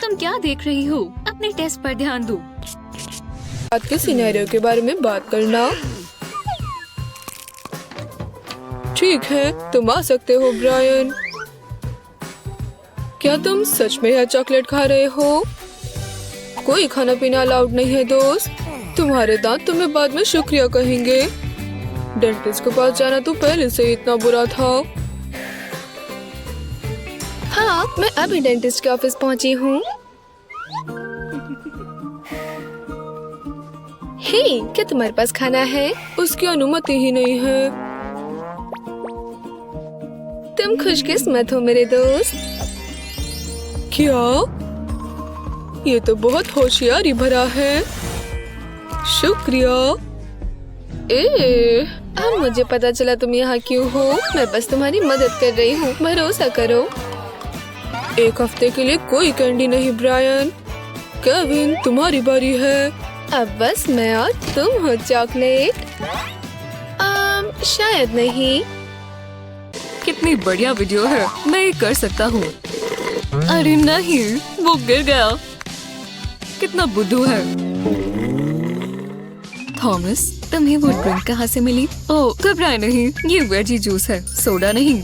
तुम क्या देख रही हो? अपने टेस्ट पर ध्यान दो। आज के सिनेरियो के बारे में बात करना। ठीक है, तुम आ सकते हो ब्रायन। क्या तुम सच में यह चॉकलेट खा रहे हो? कोई खाना पीना अलाउड नहीं है दोस्त। तुम्हारे दांत तुम्हें बाद में शुक्रिया कहेंगे। डेंटिस्ट के पास जाना तो पहले से इतना बुरा था। हाँ, मैं अभी डेंटिस्ट के ऑफिस पहुंची हूँ। हे, क्या तुम्हारे पास खाना है? उसकी अनुमति ही नहीं है। तुम खुशकिस्मत हो मेरे दोस्त। क्या? ये तो बहुत होशियारी भरा है। शुक्रिया। अब मुझे पता चला तुम यहाँ क्यों हो। मैं बस तुम्हारी मदद कर रही हूँ, भरोसा करो। एक हफ्ते के लिए कोई कैंडी नहीं ब्रायन। केविन, तुम्हारी बारी है। अब बस मैं और तुम हो चॉकलेट। शायद नहीं। कितनी बढ़िया वीडियो है, मैं ये कर सकता हूँ। अरे नहीं, वो गिर गया। कितना बुद्धू है। थॉमस, तुम्हें वो ड्रिंक कहाँ से मिली? ओह, घबराए नहीं, ये वेजी जूस है, सोडा नहीं।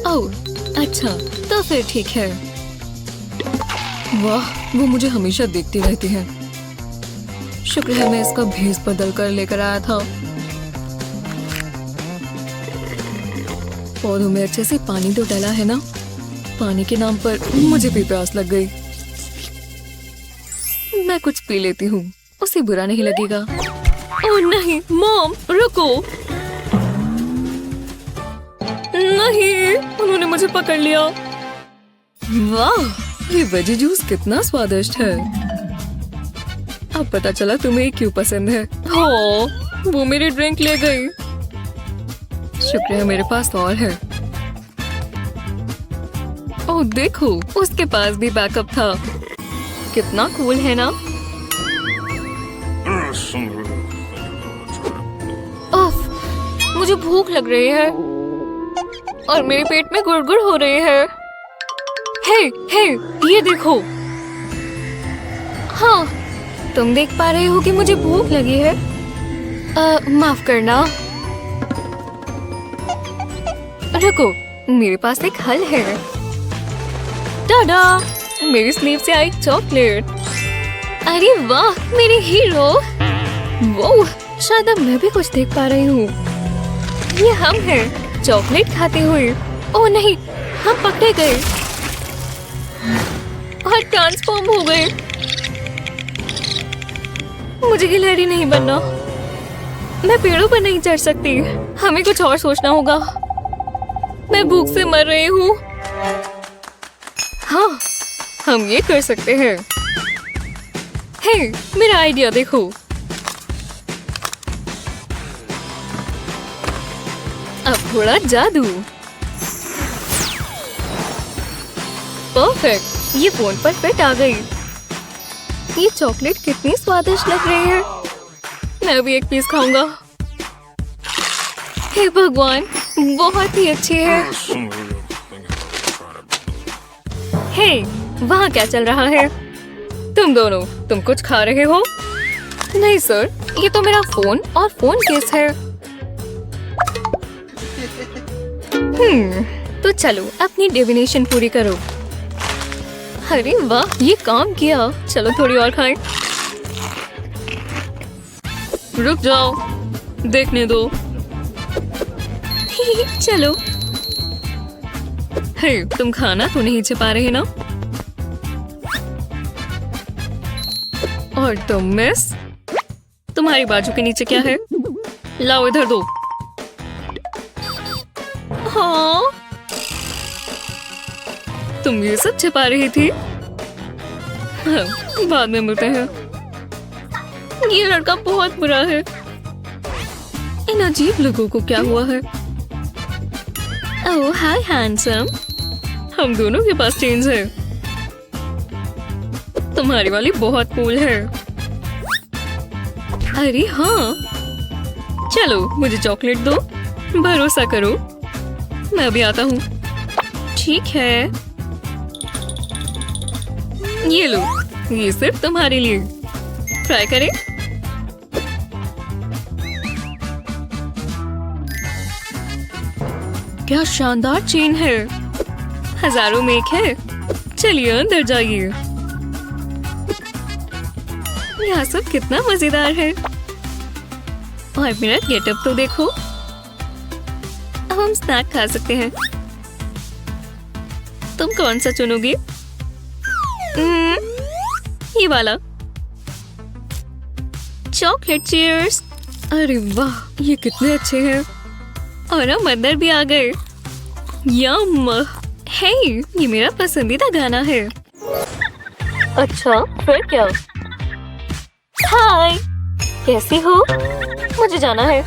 ओह, अच्छा, तो फिर ठीक है। वाह, वो मुझे हमेशा देखती रहती है। शुक्र है मैं इसका भेस बदल कर लेकर आया था। पौधों में अच्छे से पानी तो डाला है ना? पानी के नाम पर मुझे भी प्यास लग गई। मैं कुछ पी लेती हूँ, उसे बुरा नहीं लगेगा। ओह नहीं, मॉम, रुको। नहीं, उन्होंने मुझे पकड़ लिया। वाह, ये वेजी जूस कितना स्वादिष्ट है। अब पता चला तुम्हें क्यों पसंद है। हो, वो मेरी ड्रिंक ले गई। शुक्र है मेरे पास और है। ओह देखो, उसके पास भी बैकअप था। कितना कूल है ना। उफ, मुझे भूख लग रही है और मेरे पेट में गुड़गुड़ हो रही है। हे, ये देखो। हाँ, तुम देख पा रहे हो कि मुझे भूख लगी है। माफ करना। रुको, मेरे पास एक हल है। टाडा, मेरी स्लीव से आई चॉकलेट। अरे वाह, मेरे हीरो। वो शायद अब मैं भी कुछ देख पा रही हूँ। ये हम हैं, चॉकलेट खाते हुए। ओह नहीं, हम पकड़े गए और ट्रांसफॉर्म हो गए। मुझे गिलहरी नहीं बनना। मैं पेड़ों पर नहीं चढ़ सकती। हमें कुछ और सोचना होगा। मैं भूख से मर रही हूँ। हाँ, हम ये कर सकते हैं। हे, मेरा आइडिया देखो। अब थोड़ा जादू। परफेक्ट, ये फोन पर फिट आ गई। ये चॉकलेट कितनी स्वादिष्ट लग रही है। मैं भी एक पीस खाऊंगा। हे भगवान, बहुत ही अच्छी है। हे, वहाँ क्या चल रहा है? तुम दोनों, तुम कुछ खा रहे हो? नहीं सर, ये तो मेरा फोन और फोन केस है। तो चलो अपनी डिविनेशन पूरी करो। अरे वाह, ये काम किया। चलो थोड़ी और खाएं। रुक जाओ, देखने दो। चलो। हे, तुम खाना तो नहीं छिपा रहे ना? और तुम मिस, तुम्हारी बाजू के नीचे क्या है? लाओ इधर दो। हाँ, तुम ये सब छिपा रही थी। हाँ, बाद में मिलते हैं। ये लड़का बहुत बुरा है। इन अजीब लोगों को क्या हुआ है? ओह हाय हैंडसम, हम दोनों के पास चेंज है। तुम्हारी वाली बहुत कूल है। अरे हाँ, चलो मुझे चॉकलेट दो। भरोसा करो, मैं भी आता हूँ। ठीक है, ये लो, ये सिर्फ तुम्हारे लिए। ट्राई करें। क्या शानदार चेन है। हजारों में एक है। चलिए अंदर जाइए। यहाँ सब कितना मजेदार है। और मेरा गेटअप तो देखो। अब हम स्नैक खा सकते हैं। तुम कौन सा चुनोगी? ये वाला। Chocolate cheers. अरे वाह, ये कितने अच्छे हैं। और हम अंदर भी आ गए। यम। हे, ये मेरा पसंदीदा गाना है। अच्छा, फिर क्या? हाय, कैसी हो? मुझे जाना है।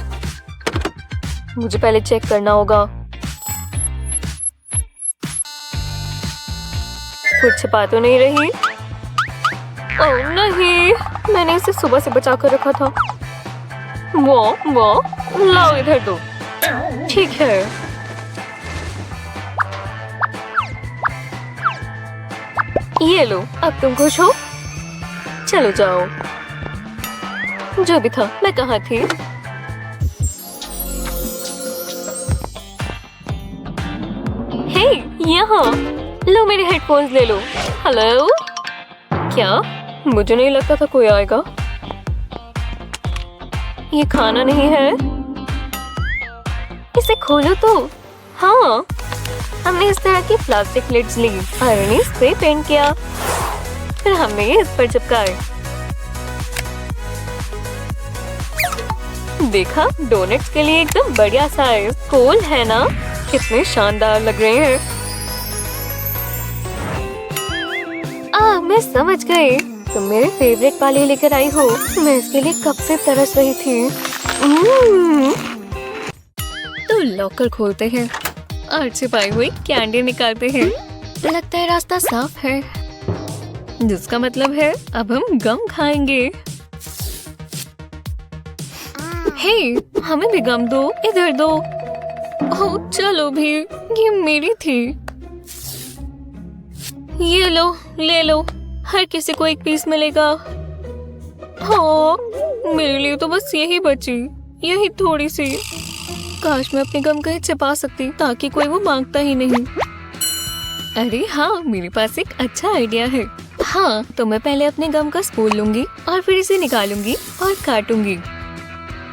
मुझे पहले चेक करना होगा। कुछ छिपा तो नहीं रही? ओह नहीं, मैंने इसे सुबह से बचा कर रखा था। वो लाओ इधर दो। ठीक है। ये लो, अब तुम खुश हो? चलो जाओ। जो भी था, मैं कहाँ थी? हे, यहाँ लो, मेरे हेडफोन्स ले लो। हेलो? क्या? मुझे नहीं लगता था कोई आएगा। ये खाना नहीं है। इसे खोलो तो। हाँ, हमने इस तरह की प्लास्टिक लिड्स ली, आयरनी स्प्रे पेंट किया, फिर हमने ये इस पर चिपकाए। देखा, डोनट्स के लिए एकदम बढ़िया साइज। कूल है ना? कितने शानदार लग रहे हैं। मैं समझ गई। तुम मेरे फेवरेट वाले लेकर आई हो। मैं इसके लिए कब से तरस रही थी। तो लॉकर खोलते हैं और छिपाई हुई कैंडी निकालते हैं। लगता है रास्ता साफ है, जिसका मतलब है अब हम गम खाएंगे। हे, हमें भी गम दो, इधर दो। ओह, चलो भी, ये मेरी थी। ये लो, ले लो, हर किसी को एक पीस मिलेगा। हाँ, मेरे लिए तो बस यही बची, यही थोड़ी सी। काश मैं अपने गम कहीं छिपा सकती ताकि कोई वो मांगता ही नहीं। अरे हाँ, मेरे पास एक अच्छा आइडिया है। हाँ, तो मैं पहले अपने गम का स्पून लूंगी और फिर इसे निकालूंगी और काटूंगी।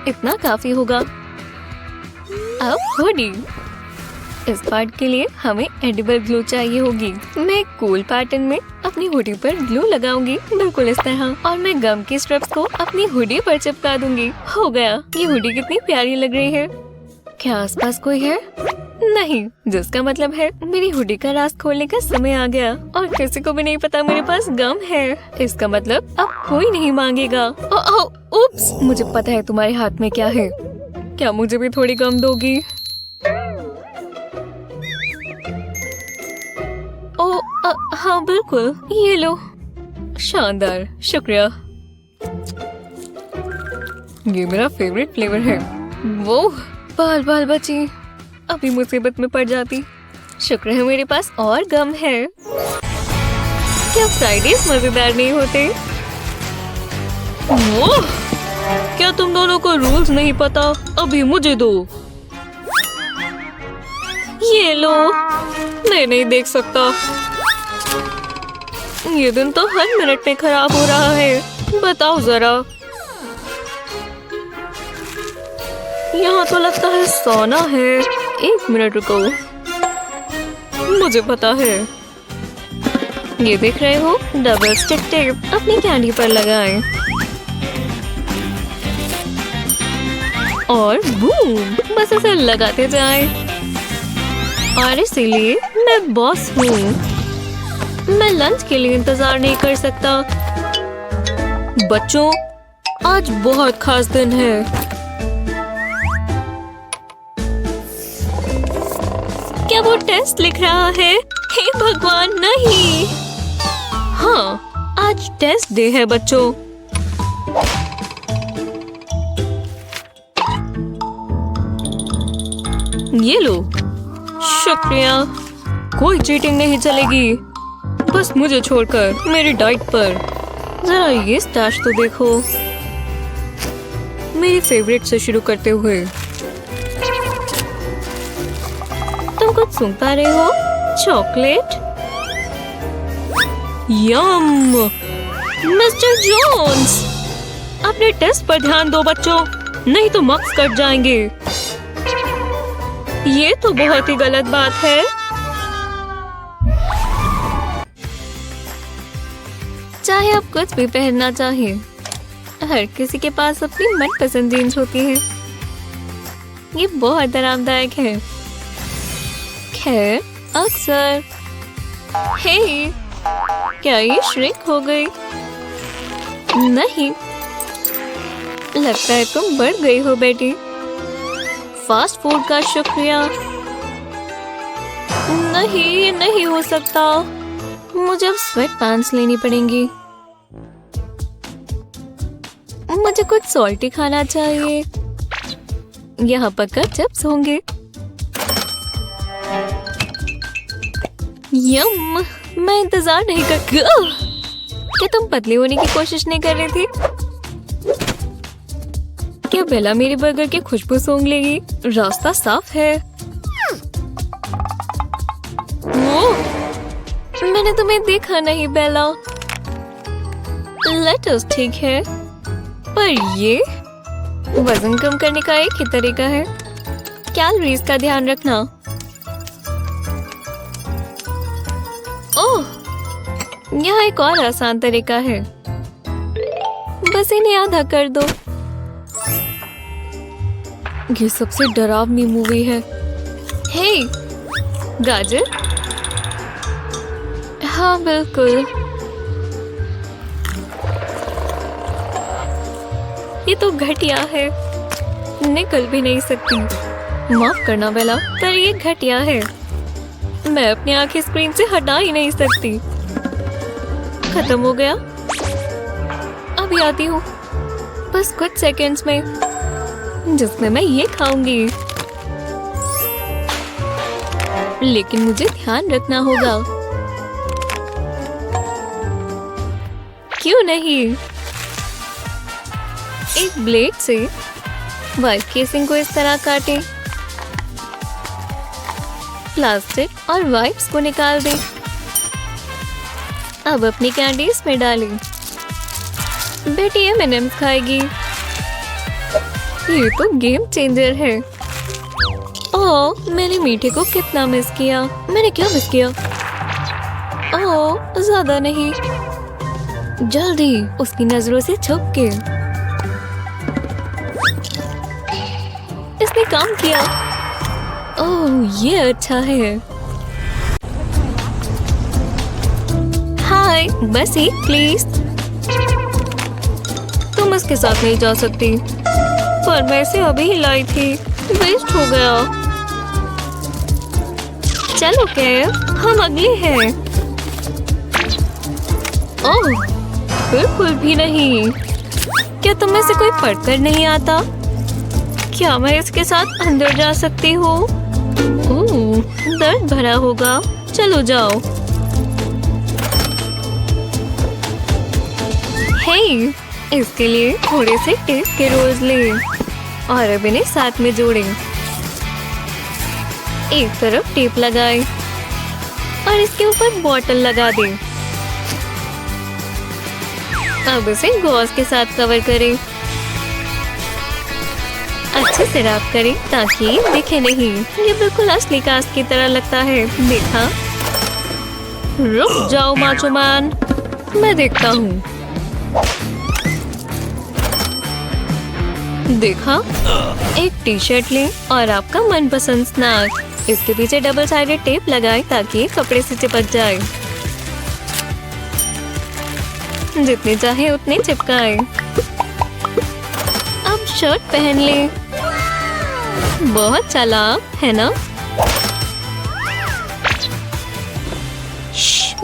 इतना काफी होगा। अब हुडी। इस पार्ट के लिए हमें एडिबल ग्लू चाहिए होगी। मैं एक कूल पैटर्न में अपनी हुडी पर ग्लू लगाऊंगी, बिल्कुल इस तरह। और मैं गम की स्ट्रिप्स को अपनी हुडी पर चिपका दूंगी। हो गया। ये हुडी कितनी प्यारी लग रही है। क्या आसपास कोई है? नहीं, जिसका मतलब है मेरी हुडी का राज खोलने का समय आ गया और किसी को भी नहीं पता मेरे पास गम है। इसका मतलब अब कोई नहीं मांगेगा। उप्स, मुझे पता है तुम्हारे हाथ में क्या है। क्या मुझे भी थोड़ी गम दोगी? हाँ बिल्कुल, ये लो। शानदार, शुक्रिया। ये मेरा फेवरेट फ्लेवर है। वो बाल बाल बची, अभी मुसीबत में पड़ जाती। शुक्र है मेरे पास और गम है। क्या फ्राइडेज मजेदार नहीं होते? वो क्या तुम दोनों को रूल्स नहीं पता? अभी मुझे दो। ये लो। मैं नहीं देख सकता। ये दिन तो हर मिनट में खराब हो रहा है। बताओ जरा। यहाँ तो लगता है सोना है। एक मिनट रुको, मुझे पता है। ये देख रहे हो? डबल स्टिक टेप अपनी कैंडी पर लगाएं। और बूम, बस इसे लगाते जाएं। और इसीलिए मैं बॉस हूँ। मैं लंच के लिए इंतजार नहीं कर सकता। बच्चों, आज बहुत खास दिन है। क्या वो टेस्ट लिख रहा है? हे भगवान, नहीं। हाँ, आज टेस्ट डे है बच्चों। ये लो। शुक्रिया। कोई चीटिंग नहीं चलेगी, बस मुझे छोड़कर मेरी डाइट पर। जरा ये स्टैश तो देखो। मेरी फेवरेट से शुरू करते हुए। तुम कुछ सुन पा रहे हो? चॉकलेट। यम। मिस्टर जोन्स, अपने टेस्ट पर ध्यान दो बच्चों, नहीं तो मार्क्स कट जाएंगे। ये तो बहुत ही गलत बात है। चाहे आप कुछ भी पहनना चाहे, हर किसी के पास अपनी मनपसंद जीन्स होती है। ये बहुत आरामदायक है। खैर, अक्सर। हे, क्या ये श्रिंक हो गई? नहीं, लगता है तुम बढ़ गई हो बेटी। फास्ट फूड का शुक्रिया। नहीं, ये नहीं हो सकता। मुझे अब स्वेट पैंट्स लेनी पड़ेंगी। मुझे कुछ सॉल्टी खाना चाहिए। यहाँ पक्का चिप्स होंगे। यम, मैं इंतजार नहीं कर। क्या तुम पतली होने की कोशिश नहीं कर रही थी? क्या बेला मेरे बर्गर की खुशबू सूंघ लेगी? रास्ता साफ है। ओह, मैंने तुम्हें देखा नहीं बेला। लेटस ठीक है, पर ये वजन कम करने का एक ही तरीका है। कैलोरीज का ध्यान रखना। ओह, यहाँ एक और आसान तरीका है। बस इन्हें आधा कर दो। ये सबसे डरावनी मूवी है। हे, गाजर। हाँ बिल्कुल। ये तो घटिया है, निकल भी नहीं सकती। माफ करना बेला, पर ये घटिया है। मैं अपनी आंखें स्क्रीन से हटा ही नहीं सकती। खत्म हो गया। अभी आती हूँ, बस कुछ सेकंड्स में, जिसमें मैं ये खाऊंगी। लेकिन मुझे ध्यान रखना होगा। क्यों नहीं? एक ब्लेड से वाइप केसिंग को इस तरह काटें, प्लास्टिक और वाइप्स को निकाल दें। अब अपनी कैंडीज में डालें। बेटी M&M's खाएगी। ये तो गेम चेंजर है। ओह, मैंने मीठे को कितना मिस किया। मैंने क्या मिस किया? ओह, ज्यादा नहीं। जल्दी उसकी नजरों से छुप के। इसने काम किया। ओह, ये अच्छा है। हाय, बस एक प्लीज। तुम इसके साथ नहीं जा सकती, पर मैं इसे अभी ही लाई थी। वेस्ट हो गया। चलो कैब, हम अगले हैं। ओह, बिल्कुल भी नहीं। क्या तुम में से कोई पढ़कर नहीं आता? क्या मैं इसके साथ अंदर जा सकती हूँ? ओह, दर्द भरा होगा। चलो जाओ। हे, इसके लिए थोड़े से टेप के रोल्स लें और अब इन्हें साथ में जोड़ें। एक तरफ टेप लगाएं और इसके ऊपर बॉटल लगा दें। अब इसे गॉज के साथ कवर करें। अच्छे से रैप करें ताकि ये दिखे नहीं। ये बिल्कुल असली कास्ट की तरह लगता है। देखा? रुक जाओ माचो मैन, मैं देखता हूँ। देखा? एक टी-शर्ट लें और आपका मनपसंद स्नैक। इसके पीछे डबल साइडेड टेप लगाएं ताकि कपड़े से चिपक जाए। जितने चाहे उतने चिपकाएं। अब शर्ट पहन लें। बहुत चालाक है ना?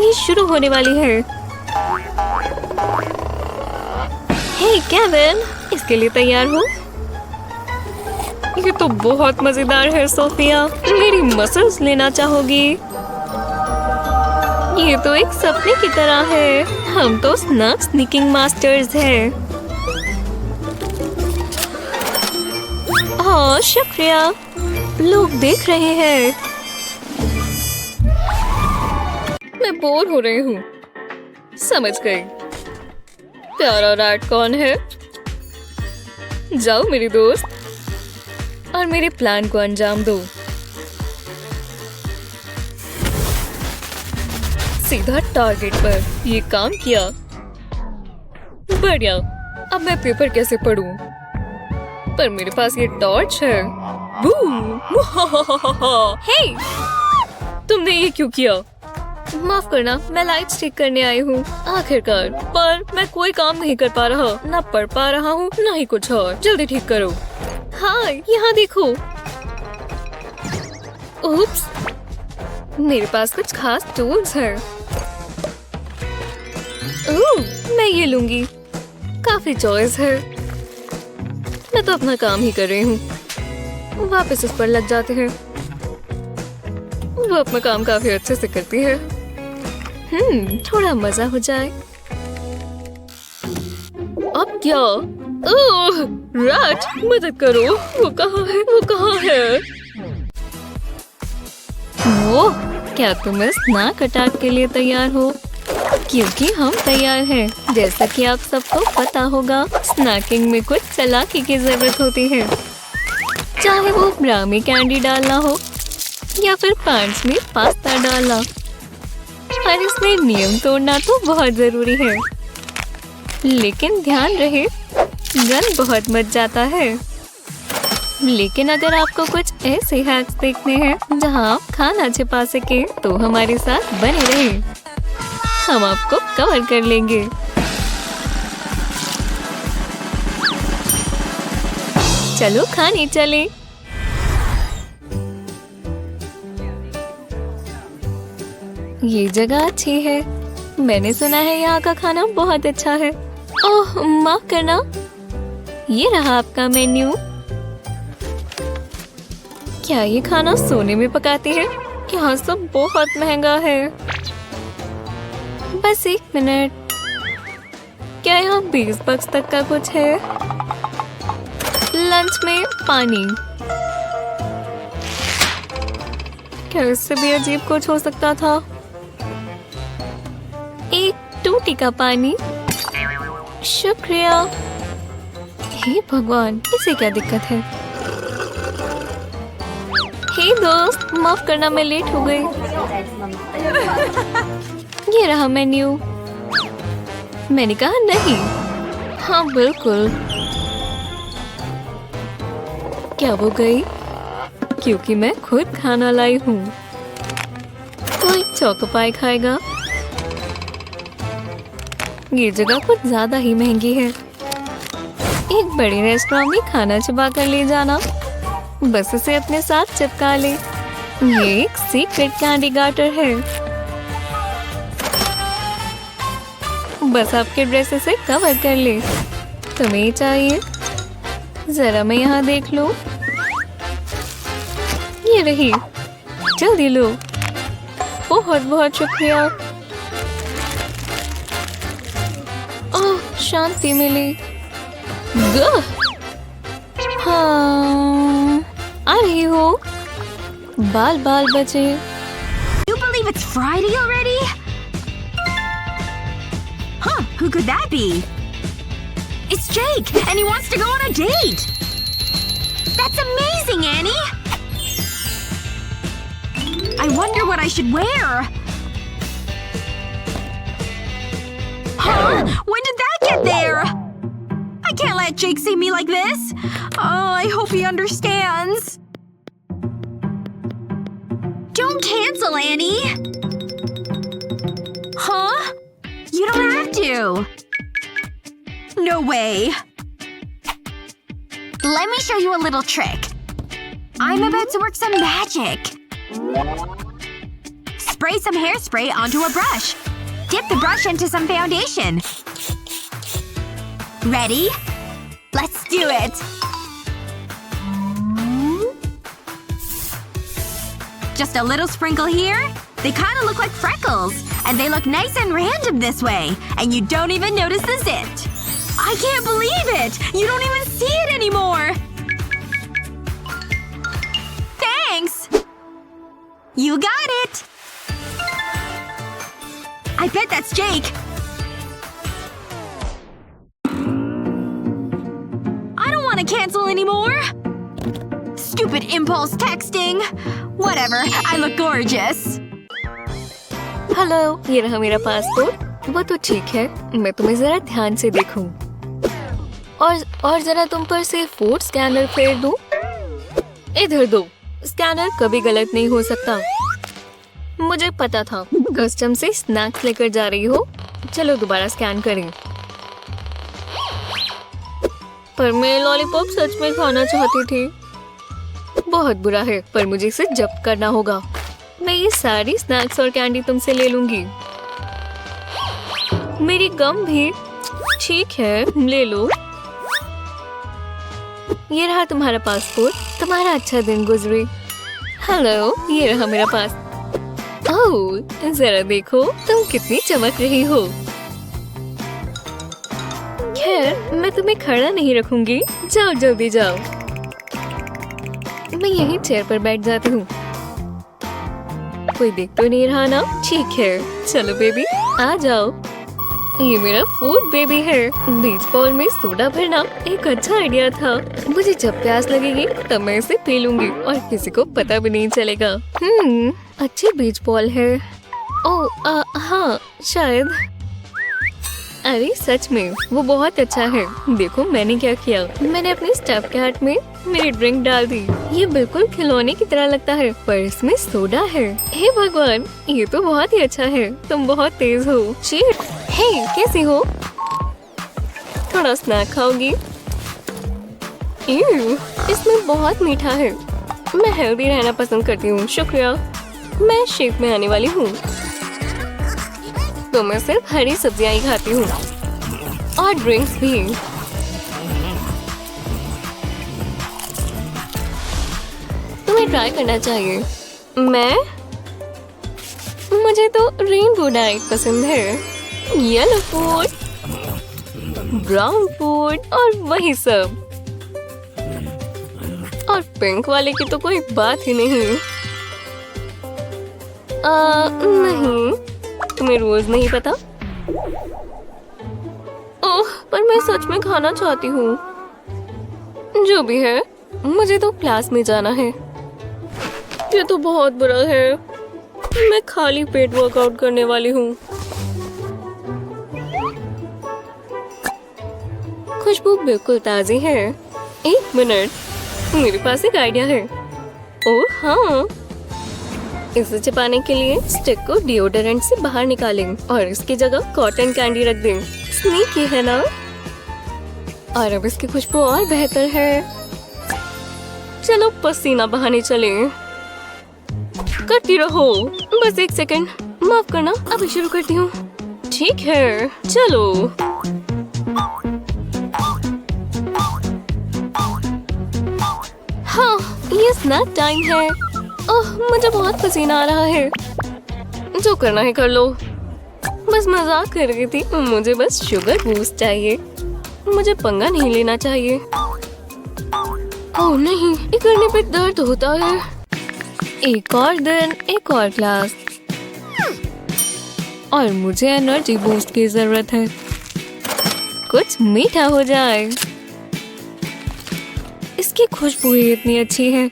ये शुरू होने वाली है। हे केविन, इसके लिए तैयार हो? ये तो बहुत मजेदार है सोफिया। मेरी मसल्स लेना चाहोगी? ये तो एक सपने की तरह है। हम तो स्नैक स्नीकिंग मास्टर्स हैं। हाँ, शुक्रिया। लोग देख रहे हैं। मैं बोर हो रही हूँ। समझ गई। प्यारा रैट कौन है? जाओ मेरी दोस्त और मेरे प्लान को अंजाम दो। सीधा टारगेट पर। ये काम किया। बढ़िया। अब मैं पेपर कैसे पढूं? पर मेरे पास ये टॉर्च है। हे! तुमने ये क्यों किया? माफ करना, मैं लाइट्स ठीक करने आई हूँ। आखिरकार, पर मैं कोई काम नहीं कर पा रहा। ना पढ़ पा रहा हूँ, ना ही कुछ और। जल्दी ठीक करो। हाँ, यहाँ देखो। उप्स, मेरे पास कुछ खास टूल्स हैं। मैं ये लूंगी। काफी चॉइस है। मैं तो अपना काम ही कर रही हूँ। वापस उस पर लग जाते हैं। वो अपना काम काफी अच्छे से करती है। थोड़ा मजा हो जाए। अब क्या? ओह, रैट, मदद करो। वो कहाँ है? वो कहाँ है? ओह, क्या तुम इस स्नैक अटैक के लिए तैयार हो? क्योंकि हम तैयार हैं। जैसा कि आप सबको पता होगा, स्नैकिंग में कुछ चालाकी की जरूरत होती है। चाहे वो ब्रा में कैंडी डालना हो या फिर पैंट्स में पास्ता डालना। और इसमें नियम तोड़ना तो बहुत जरूरी है। लेकिन ध्यान रहे, गन बहुत मच जाता है। लेकिन अगर आपको कुछ ऐसे हैक्स देखने हैं जहां आप खाना छिपा सके, तो हमारे साथ बने रहे। हम आपको कवर कर लेंगे। चलो खाने चले। ये जगह अच्छी है। मैंने सुना है यहाँ का खाना बहुत अच्छा है। ओह माफ करना, ये रहा आपका मेन्यू। क्या ये खाना सोने में पकाते हैं? यहाँ सब बहुत महंगा है। बस 1 मिनट, क्या यहाँ 20 बक्स तक का कुछ है? लंच में पानी, क्या इससे भी अजीब कुछ हो सकता था? एक टूटी का पानी, शुक्रिया। हे भगवान, इसे क्या दिक्कत है? हे दोस्त, माफ करना मैं लेट हो गई। ये रहा मेन्यू। मैंने कहा नहीं। हाँ बिल्कुल। क्या वो गई? क्योंकि मैं खुद खाना लाई हूँ। कोई चोको पाई खाएगा? ये जगह कुछ ज्यादा ही महंगी है। एक बड़े रेस्टोरेंट में खाना चबा कर ले जाना, बस इसे अपने साथ चिपका ले। ये एक सीक्रेट कैंडी गार्टर है। बस आपके ड्रेस से कवर कर ले। तुम्हें चाहिए? जरा मैं यहाँ देख लूं। ये रही, जल्दी लो। बहुत बहुत शुक्रिया। ओह, शांति मिली। हाँ, आ रही हो। बाल बाल बचे। You believe it's Friday already? Huh, who could that be? It's Jake, and he wants to go on a date! That's amazing, Annie! I wonder what I should wear. Huh? When did that get there? I can't let Jake see me like this. Oh, I hope he understands. Don't cancel, Annie! Huh? You don't have to! No way! Let me show you a little trick. I'm about to work some magic. Spray some hairspray onto a brush. Dip the brush into some foundation. Ready? Let's do it! Just a little sprinkle here. They kind of look like freckles. And they look nice and random this way. And you don't even notice the zit. I can't believe it! You don't even see it anymore! Thanks! You got it! I bet that's Jake. I don't want to cancel anymore. Stupid impulse texting. Whatever, I look gorgeous. Hello, ये रहा मेरा passport. वो तो ठीक है, मैं तुम्हें जरा ध्यान से देखूं। और जरा तुम पर से फूड स्कैनर फेर दूं। इधर दो। स्कैनर कभी गलत नहीं हो सकता। मुझे पता था, कस्टम से स्नैक्स लेकर जा रही हो। चलो दोबारा स्कैन करें। पर मैं लॉलीपॉप सच में खाना चाहती थी। बहुत बुरा है, पर मुझे इसे जब्त करना होगा। मैं ये सारी स्नैक्स और कैंडी तुमसे ले लूंगी। मेरी गम भी। ठीक है, ले लो। ये रहा तुम्हारा पासपोर्ट। तुम्हारा अच्छा दिन गुजरे। हेलो, ये रहा मेरा पास। ओह, जरा देखो तुम कितनी चमक रही हो। खैर, मैं तुम्हें खड़ा नहीं रखूंगी। जाओ, जल्दी जाओ। मैं यहीं चेयर पर बैठ जाती हूँ। कोई देख तो नहीं रहा ना? ठीक है, चलो बेबी, आ जाओ। ये मेरा फूड बेबी है। बीच बॉल में सोडा भरना एक अच्छा आइडिया था। मुझे जब प्यास लगेगी तब मैं इसे पी लूंगी और किसी को पता भी नहीं चलेगा। अच्छी बीच बॉल है। ओह, हाँ, शायद। अरे सच में वो बहुत अच्छा है। देखो मैंने क्या किया। मैंने अपनी स्टफ कैट में मेरी ड्रिंक डाल दी। ये बिल्कुल खिलौने की तरह लगता है, पर इसमें सोडा है। हे भगवान, ये तो बहुत ही अच्छा है। तुम बहुत तेज हो। चीयर। हे, कैसी हो? थोड़ा स्नैक खाओगी? ईव, इसमें बहुत मीठा है। मैं हेल्दी रहना पसंद करती हूँ, शुक्रिया। मैं शेप में आने वाली हूँ, तो मैं सिर्फ हरी सब्जियां ही खाती हूँ और ड्रिंक्स भी। तुम्हें ट्राई करना चाहिए। मुझे तो रेनबो डाइट पसंद है। येलो फूड, ब्राउन फूड और वही सब। और पिंक वाले की तो कोई बात ही नहीं। नहीं, तुम्हें रोज नहीं पता? ओह, पर मैं सच में खाना चाहती हूँ। जो भी है, मुझे तो क्लास में जाना है। ये तो बहुत बुरा है। मैं खाली पेट वर्कआउट करने वाली हूँ। खुशबू बिल्कुल ताजी है। 1 मिनट, मेरे पास एक आइडिया है। ओह हाँ, इसे छिपाने के लिए स्टिक को डिओडोरेंट से बाहर निकालें और इसकी जगह कॉटन कैंडी रख दें। स्नीकी है ना? और अब इसकी खुशबू और बेहतर है। चलो पसीना बहाने चले। करती रहो। बस 1 सेकंड, माफ करना, अभी शुरू करती हूँ। ठीक है, चलो। हाँ, ये स्नैक टाइम है। ओह, मुझे बहुत पसीना आ रहा है। जो करना है कर लो। बस मजाक कर रही थी। मुझे बस शुगर बूस्ट चाहिए। मुझे पंगा नहीं लेना चाहिए। ओह नहीं, ये करने पे दर्द होता है। एक और दिन, एक और क्लास। और मुझे एनर्जी बूस्ट की जरूरत है। कुछ मीठा हो जाए। इसकी खुशबू ही इतनी अच्छी है।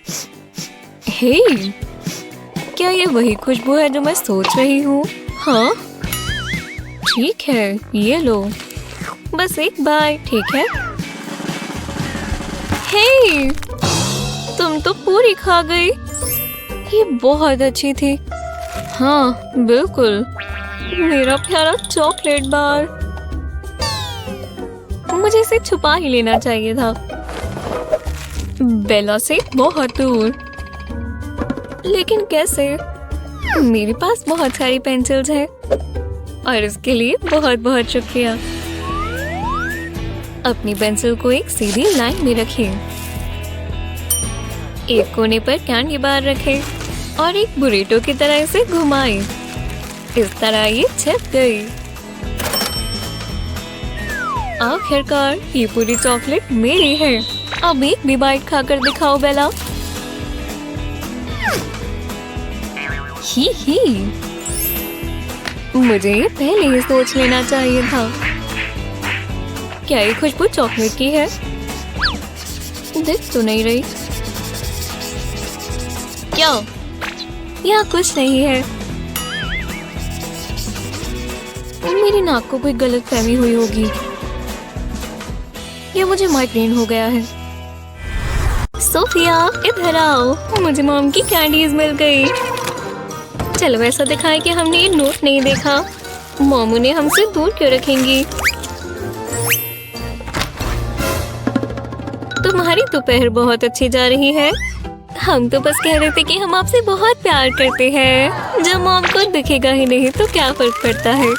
हे, क्या ये वही खुशबू है जो मैं सोच रही हूँ? हाँ, ठीक है, ये लो। बस एक बाइट, ठीक है? हे, तुम तो पूरी खा गई। ये बहुत अच्छी थी। हाँ, बिल्कुल, मेरा प्यारा चॉकलेट बार। मुझे इसे छुपा ही लेना चाहिए था, बेला से बहुत दूर। लेकिन कैसे? मेरे पास बहुत सारी पेंसिल्स हैं और इसके लिए बहुत बहुत शुक्रिया। अपनी पेंसिल को एक सीधी लाइन में रखें। एक कोने पर कैंडी बार रखें और एक बुरेटो की तरह इसे घुमाएं। इस तरह ये छिप गई। आखिरकार ये पूरी चॉकलेट मेरी है। अब एक भी बाइट खाकर दिखाओ बेला। ही मुझे ये पहले ही सोच लेना चाहिए था। क्या ये खुशबू चॉकलेट की है? दिख तो नहीं रही। क्या? यहाँ कुछ नहीं है। मेरी नाक को कोई गलत फहमी हुई होगी या मुझे माइग्रेन हो गया है। सोफिया, इधर आओ। मुझे मॉम की कैंडीज मिल गई। चलो ऐसा दिखाएं कि हमने ये नोट नहीं देखा। मॉम उन्हें हमसे दूर क्यों रखेंगी? तुम्हारी दोपहर बहुत अच्छी जा रही है। हम तो बस कह रहे थे कि हम आपसे बहुत प्यार करते हैं। जब मॉम को दिखेगा ही नहीं तो क्या फर्क पड़ता है।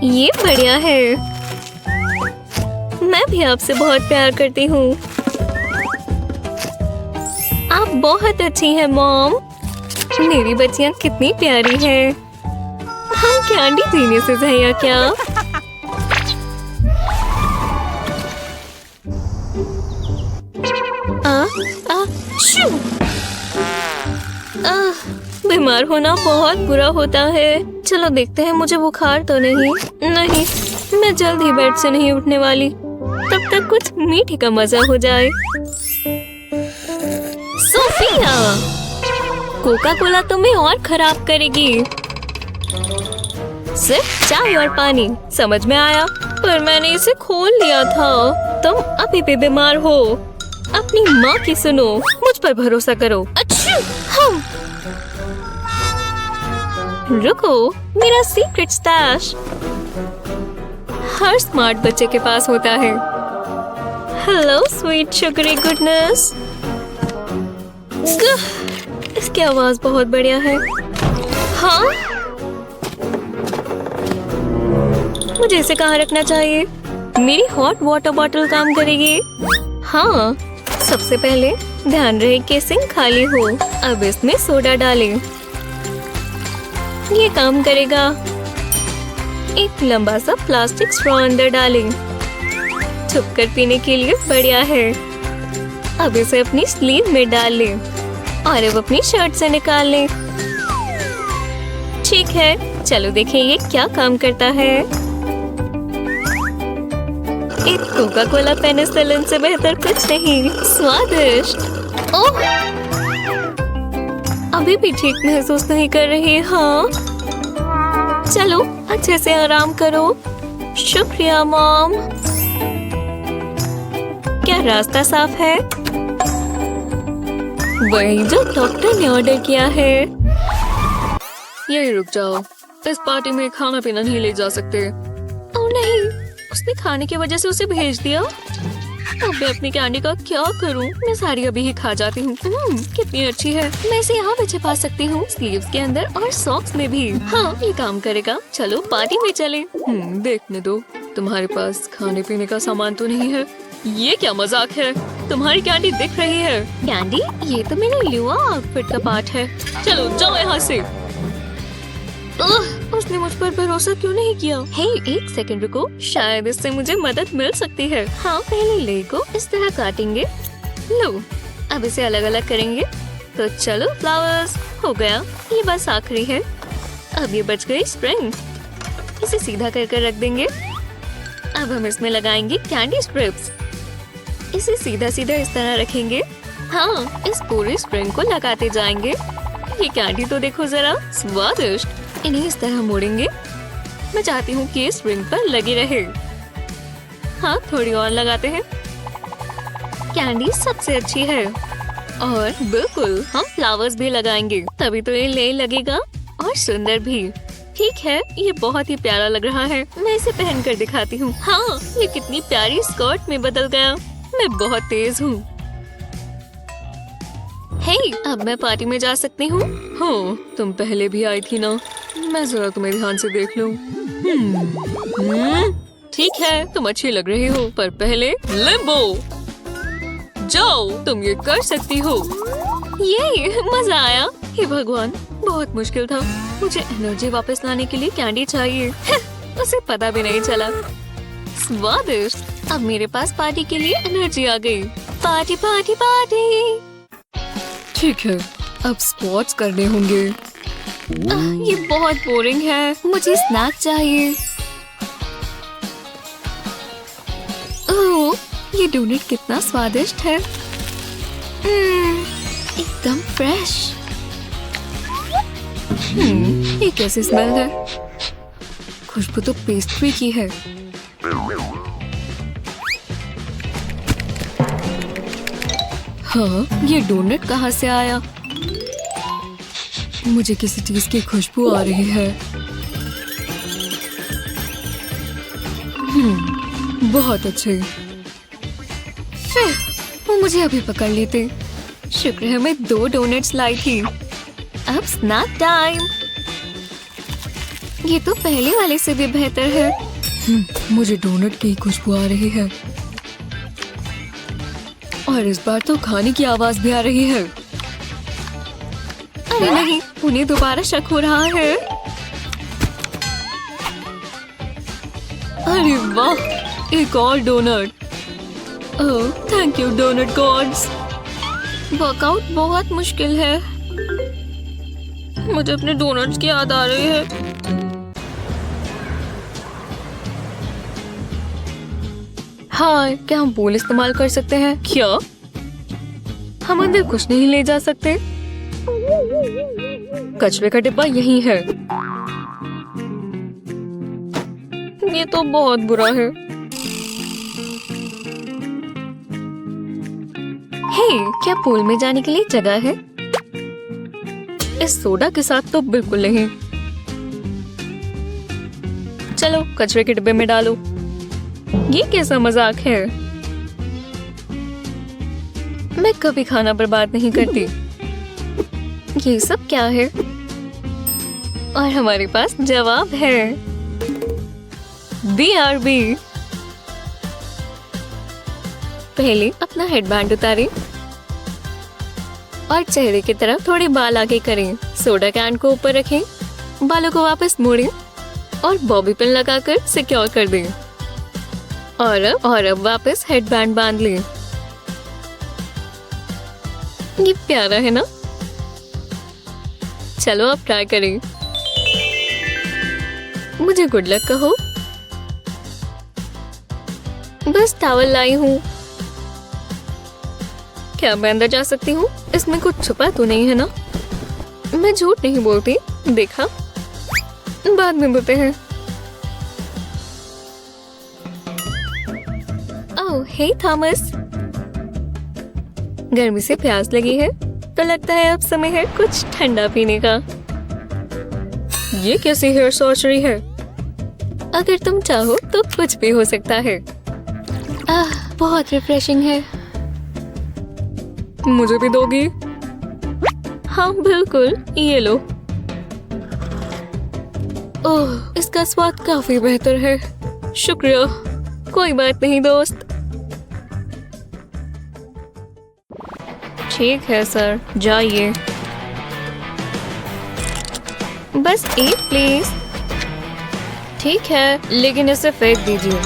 ये बढ़िया है। मैं भी आपसे बहुत प्यार करती हूँ। आप बहुत अच्छी हैं मॉम। मेरी बच्चियाँ कितनी प्यारी हैं। हम कैंडी देने से जाया क्या? शू! बीमार होना बहुत बुरा होता है। चलो देखते हैं, मुझे बुखार तो नहीं। नहीं, मैं जल्द ही बेड से नहीं उठने वाली। तब तक कुछ मीठे का मजा हो जाए। सोफिया, कोका कोला तुम्हें और खराब करेगी। सिर्फ चाय और पानी, समझ में आया? पर मैंने इसे खोल लिया था। तुम अभी भी बीमार हो। अपनी माँ की सुनो, मुझ पर भरोसा करो। अच्छा, हम रुको, मेरा सीक्रेट स्टैश हर स्मार्ट बच्चे के पास होता है। Hello sweet sugary goodness. इसकी आवाज बहुत बढ़िया है। हाँ, मुझे इसे कहाँ रखना चाहिए? मेरी हॉट वाटर बॉटल काम करेगी। हाँ, सबसे पहले ध्यान रहे कि सिंक खाली हो। अब इसमें सोडा डालें। ये काम करेगा। एक लंबा सा प्लास्टिक स्ट्रॉ अंदर डालें। छुपकर पीने के लिए बढ़िया है। अब इसे अपनी स्लीव में डाल लें और अब अपनी शर्ट से निकाल लें। ठीक है, चलो देखें ये क्या काम करता है। एक कोका कोला पेनिसिलिन से बेहतर कुछ नहीं। स्वादिष्ट। ओह, अभी भी ठीक महसूस नहीं कर रही। हाँ, चलो अच्छे से आराम करो। शुक्रिया मॉम। क्या रास्ता साफ है? वही जो डॉक्टर ने ऑर्डर किया है। यही रुक जाओ, इस पार्टी में खाना पीना नहीं ले जा सकते। ओह नहीं, उसने खाने की वजह से उसे भेज दिया। अब मैं अपनी कैंडी का क्या करूं? मैं सारी अभी ही खा जाती हूँ। कितनी अच्छी है। मैं इसे यहाँ पे छिपा सकती हूँ, स्लीव्स के अंदर और सॉक्स में भी। हाँ, ये काम करेगा। चलो पार्टी में चले। देखने दो, तुम्हारे पास खाने पीने का सामान तो नहीं है। ये क्या मजाक है? तुम्हारी कैंडी दिख रही है। कैंडी? ये तो मेरी लुआ आउटफिट का पार्ट है। चलो जाओ यहाँ से। उसने मुझ पर भरोसा क्यों नहीं किया? हे, एक सेकंड रुको, शायद इससे मुझे मदद मिल सकती है। हाँ, पहले ले को इस तरह काटेंगे। लो, अब इसे अलग अलग करेंगे। तो चलो फ्लावर्स, हो गया। ये बस आखिरी है। अब ये बच गई स्प्रिंग। इसे सीधा कर रख देंगे। अब हम इसमें लगाएंगे कैंडी स्ट्रिप्स। इसे सीधा सीधा इस तरह रखेंगे। हाँ, इस पूरी स्प्रिंग को लगाते जाएंगे। ये कैंडी तो देखो जरा, स्वादिष्ट। इन्हें इस तरह मोड़ेंगे। मैं चाहती हूँ कि इस रिंग पर लगी रहे। हाँ, थोड़ी और लगाते हैं। कैंडी सबसे अच्छी है। और बिल्कुल, हम फ्लावर्स भी लगाएंगे, तभी तो ये ले लगेगा और सुंदर भी। ठीक है, ये बहुत ही प्यारा लग रहा है। मैं इसे पहन कर दिखाती हूँ। हाँ, ये कितनी प्यारी स्कर्ट में बदल गया। मैं बहुत तेज हूँ। हे, अब मैं पार्टी में जा सकती हूँ? हाँ, तुम पहले भी आई थी ना। मैं जरा तुम्हें ध्यान से देख लूं। ठीक है, तुम अच्छी लग रही हो, पर पहले लिम्बो। जाओ, तुम ये कर सकती हो। ये मजा आया। हे भगवान, बहुत मुश्किल था। मुझे एनर्जी वापस लाने के लिए कैंडी चाहिए। उसे पता भी नहीं चला। स्वादिष्ट। अब मेरे पास पार्टी के लिए एनर्जी आ गई। Party party party. ठीक है, अब स्क्वाट्स करने होंगे। ये बहुत बोरिंग है। मुझे स्नैक चाहिए। ओह, ये डोनट कितना स्वादिष्ट है। एकदम फ्रेश। ये कैसी स्मेल है? खुशबू तो पेस्ट्री की है। हाँ, ये डोनट कहाँ से आया? मुझे किसी चीज की खुशबू आ रही है। बहुत अच्छे। वो मुझे अभी पकड़ लेते। शुक्र है मैं 2 डोनट्स लाई थी। अब स्नैक टाइम। ये तो पहले वाले से भी बेहतर है। मुझे डोनट की खुशबू आ रही है और इस बार तो खाने की आवाज भी आ रही है। अरे नहीं, उन्हें दोबारा शक हो रहा है। अरे वाह, एक और donut. Oh, thank you donut gods. Workout बहुत मुश्किल है। मुझे अपने डोनट्स की याद आ रही है। हाँ, क्या हम पूल इस्तेमाल कर सकते हैं? क्या हम अंदर कुछ नहीं ले जा सकते? कचरे का डिब्बा यहीं है। ये तो बहुत बुरा है। हे, क्या पूल में जाने के लिए जगह है? इस सोडा के साथ तो बिल्कुल नहीं। चलो कचरे के डिब्बे में डालो। ये कैसा मजाक है? मैं कभी खाना बर्बाद नहीं करती। ये सब क्या है? और हमारे पास जवाब है। BRB। पहले अपना हेडबैंड उतारें और चेहरे की तरफ थोड़े बाल आगे करें। सोडा कैन को ऊपर रखें, बालों को वापस मोड़ें और बॉबी पिन लगाकर सिक्योर कर दें। और अब वापस हेडबैंड बांध लें। ये प्यारा है ना? चलो अब ट्राई करें। मुझे गुड लक कहो। बस टॉवल लाई हूँ। क्या मैं अंदर जा सकती हूँ? इसमें कुछ छुपा तो नहीं है ना? मैं झूठ नहीं बोलती। देखा, बाद में बोलते हैं। ओह हे थॉमस, गर्मी से प्यास लगी है तो लगता है अब समय है कुछ ठंडा पीने का। ये कैसी हेयर सॉर्जरी है? अगर तुम चाहो तो कुछ भी हो सकता है। बहुत रिफ्रेशिंग है। मुझे भी दोगी? हाँ बिल्कुल, ये लो। ओह, इसका स्वाद काफी बेहतर है। शुक्रिया। कोई बात नहीं दोस्त। ठीक है सर, जाइए। बस एक प्लीज। ठीक है, लेकिन इसे फेंक दीजिए।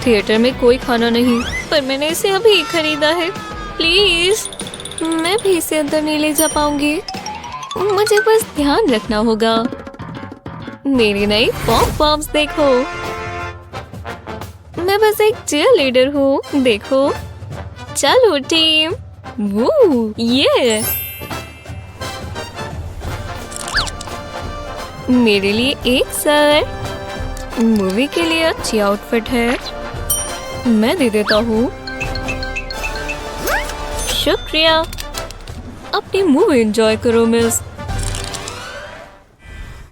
थिएटर में कोई खाना नहीं, पर मैंने इसे अभी खरीदा है। प्लीज, मैं भी इसे अंदर नहीं ले जा पाऊंगी। मुझे बस ध्यान रखना होगा। मेरी नई पॉम्स देखो। मैं बस एक चीयर लीडर हूँ। देखो, चलो टीम। वो ये मेरे लिए एक सर। मूवी के लिए अच्छी आउटफिट है, मैं दे देता हूँ। शुक्रिया। अपनी मूवी एंजॉय करो मिस।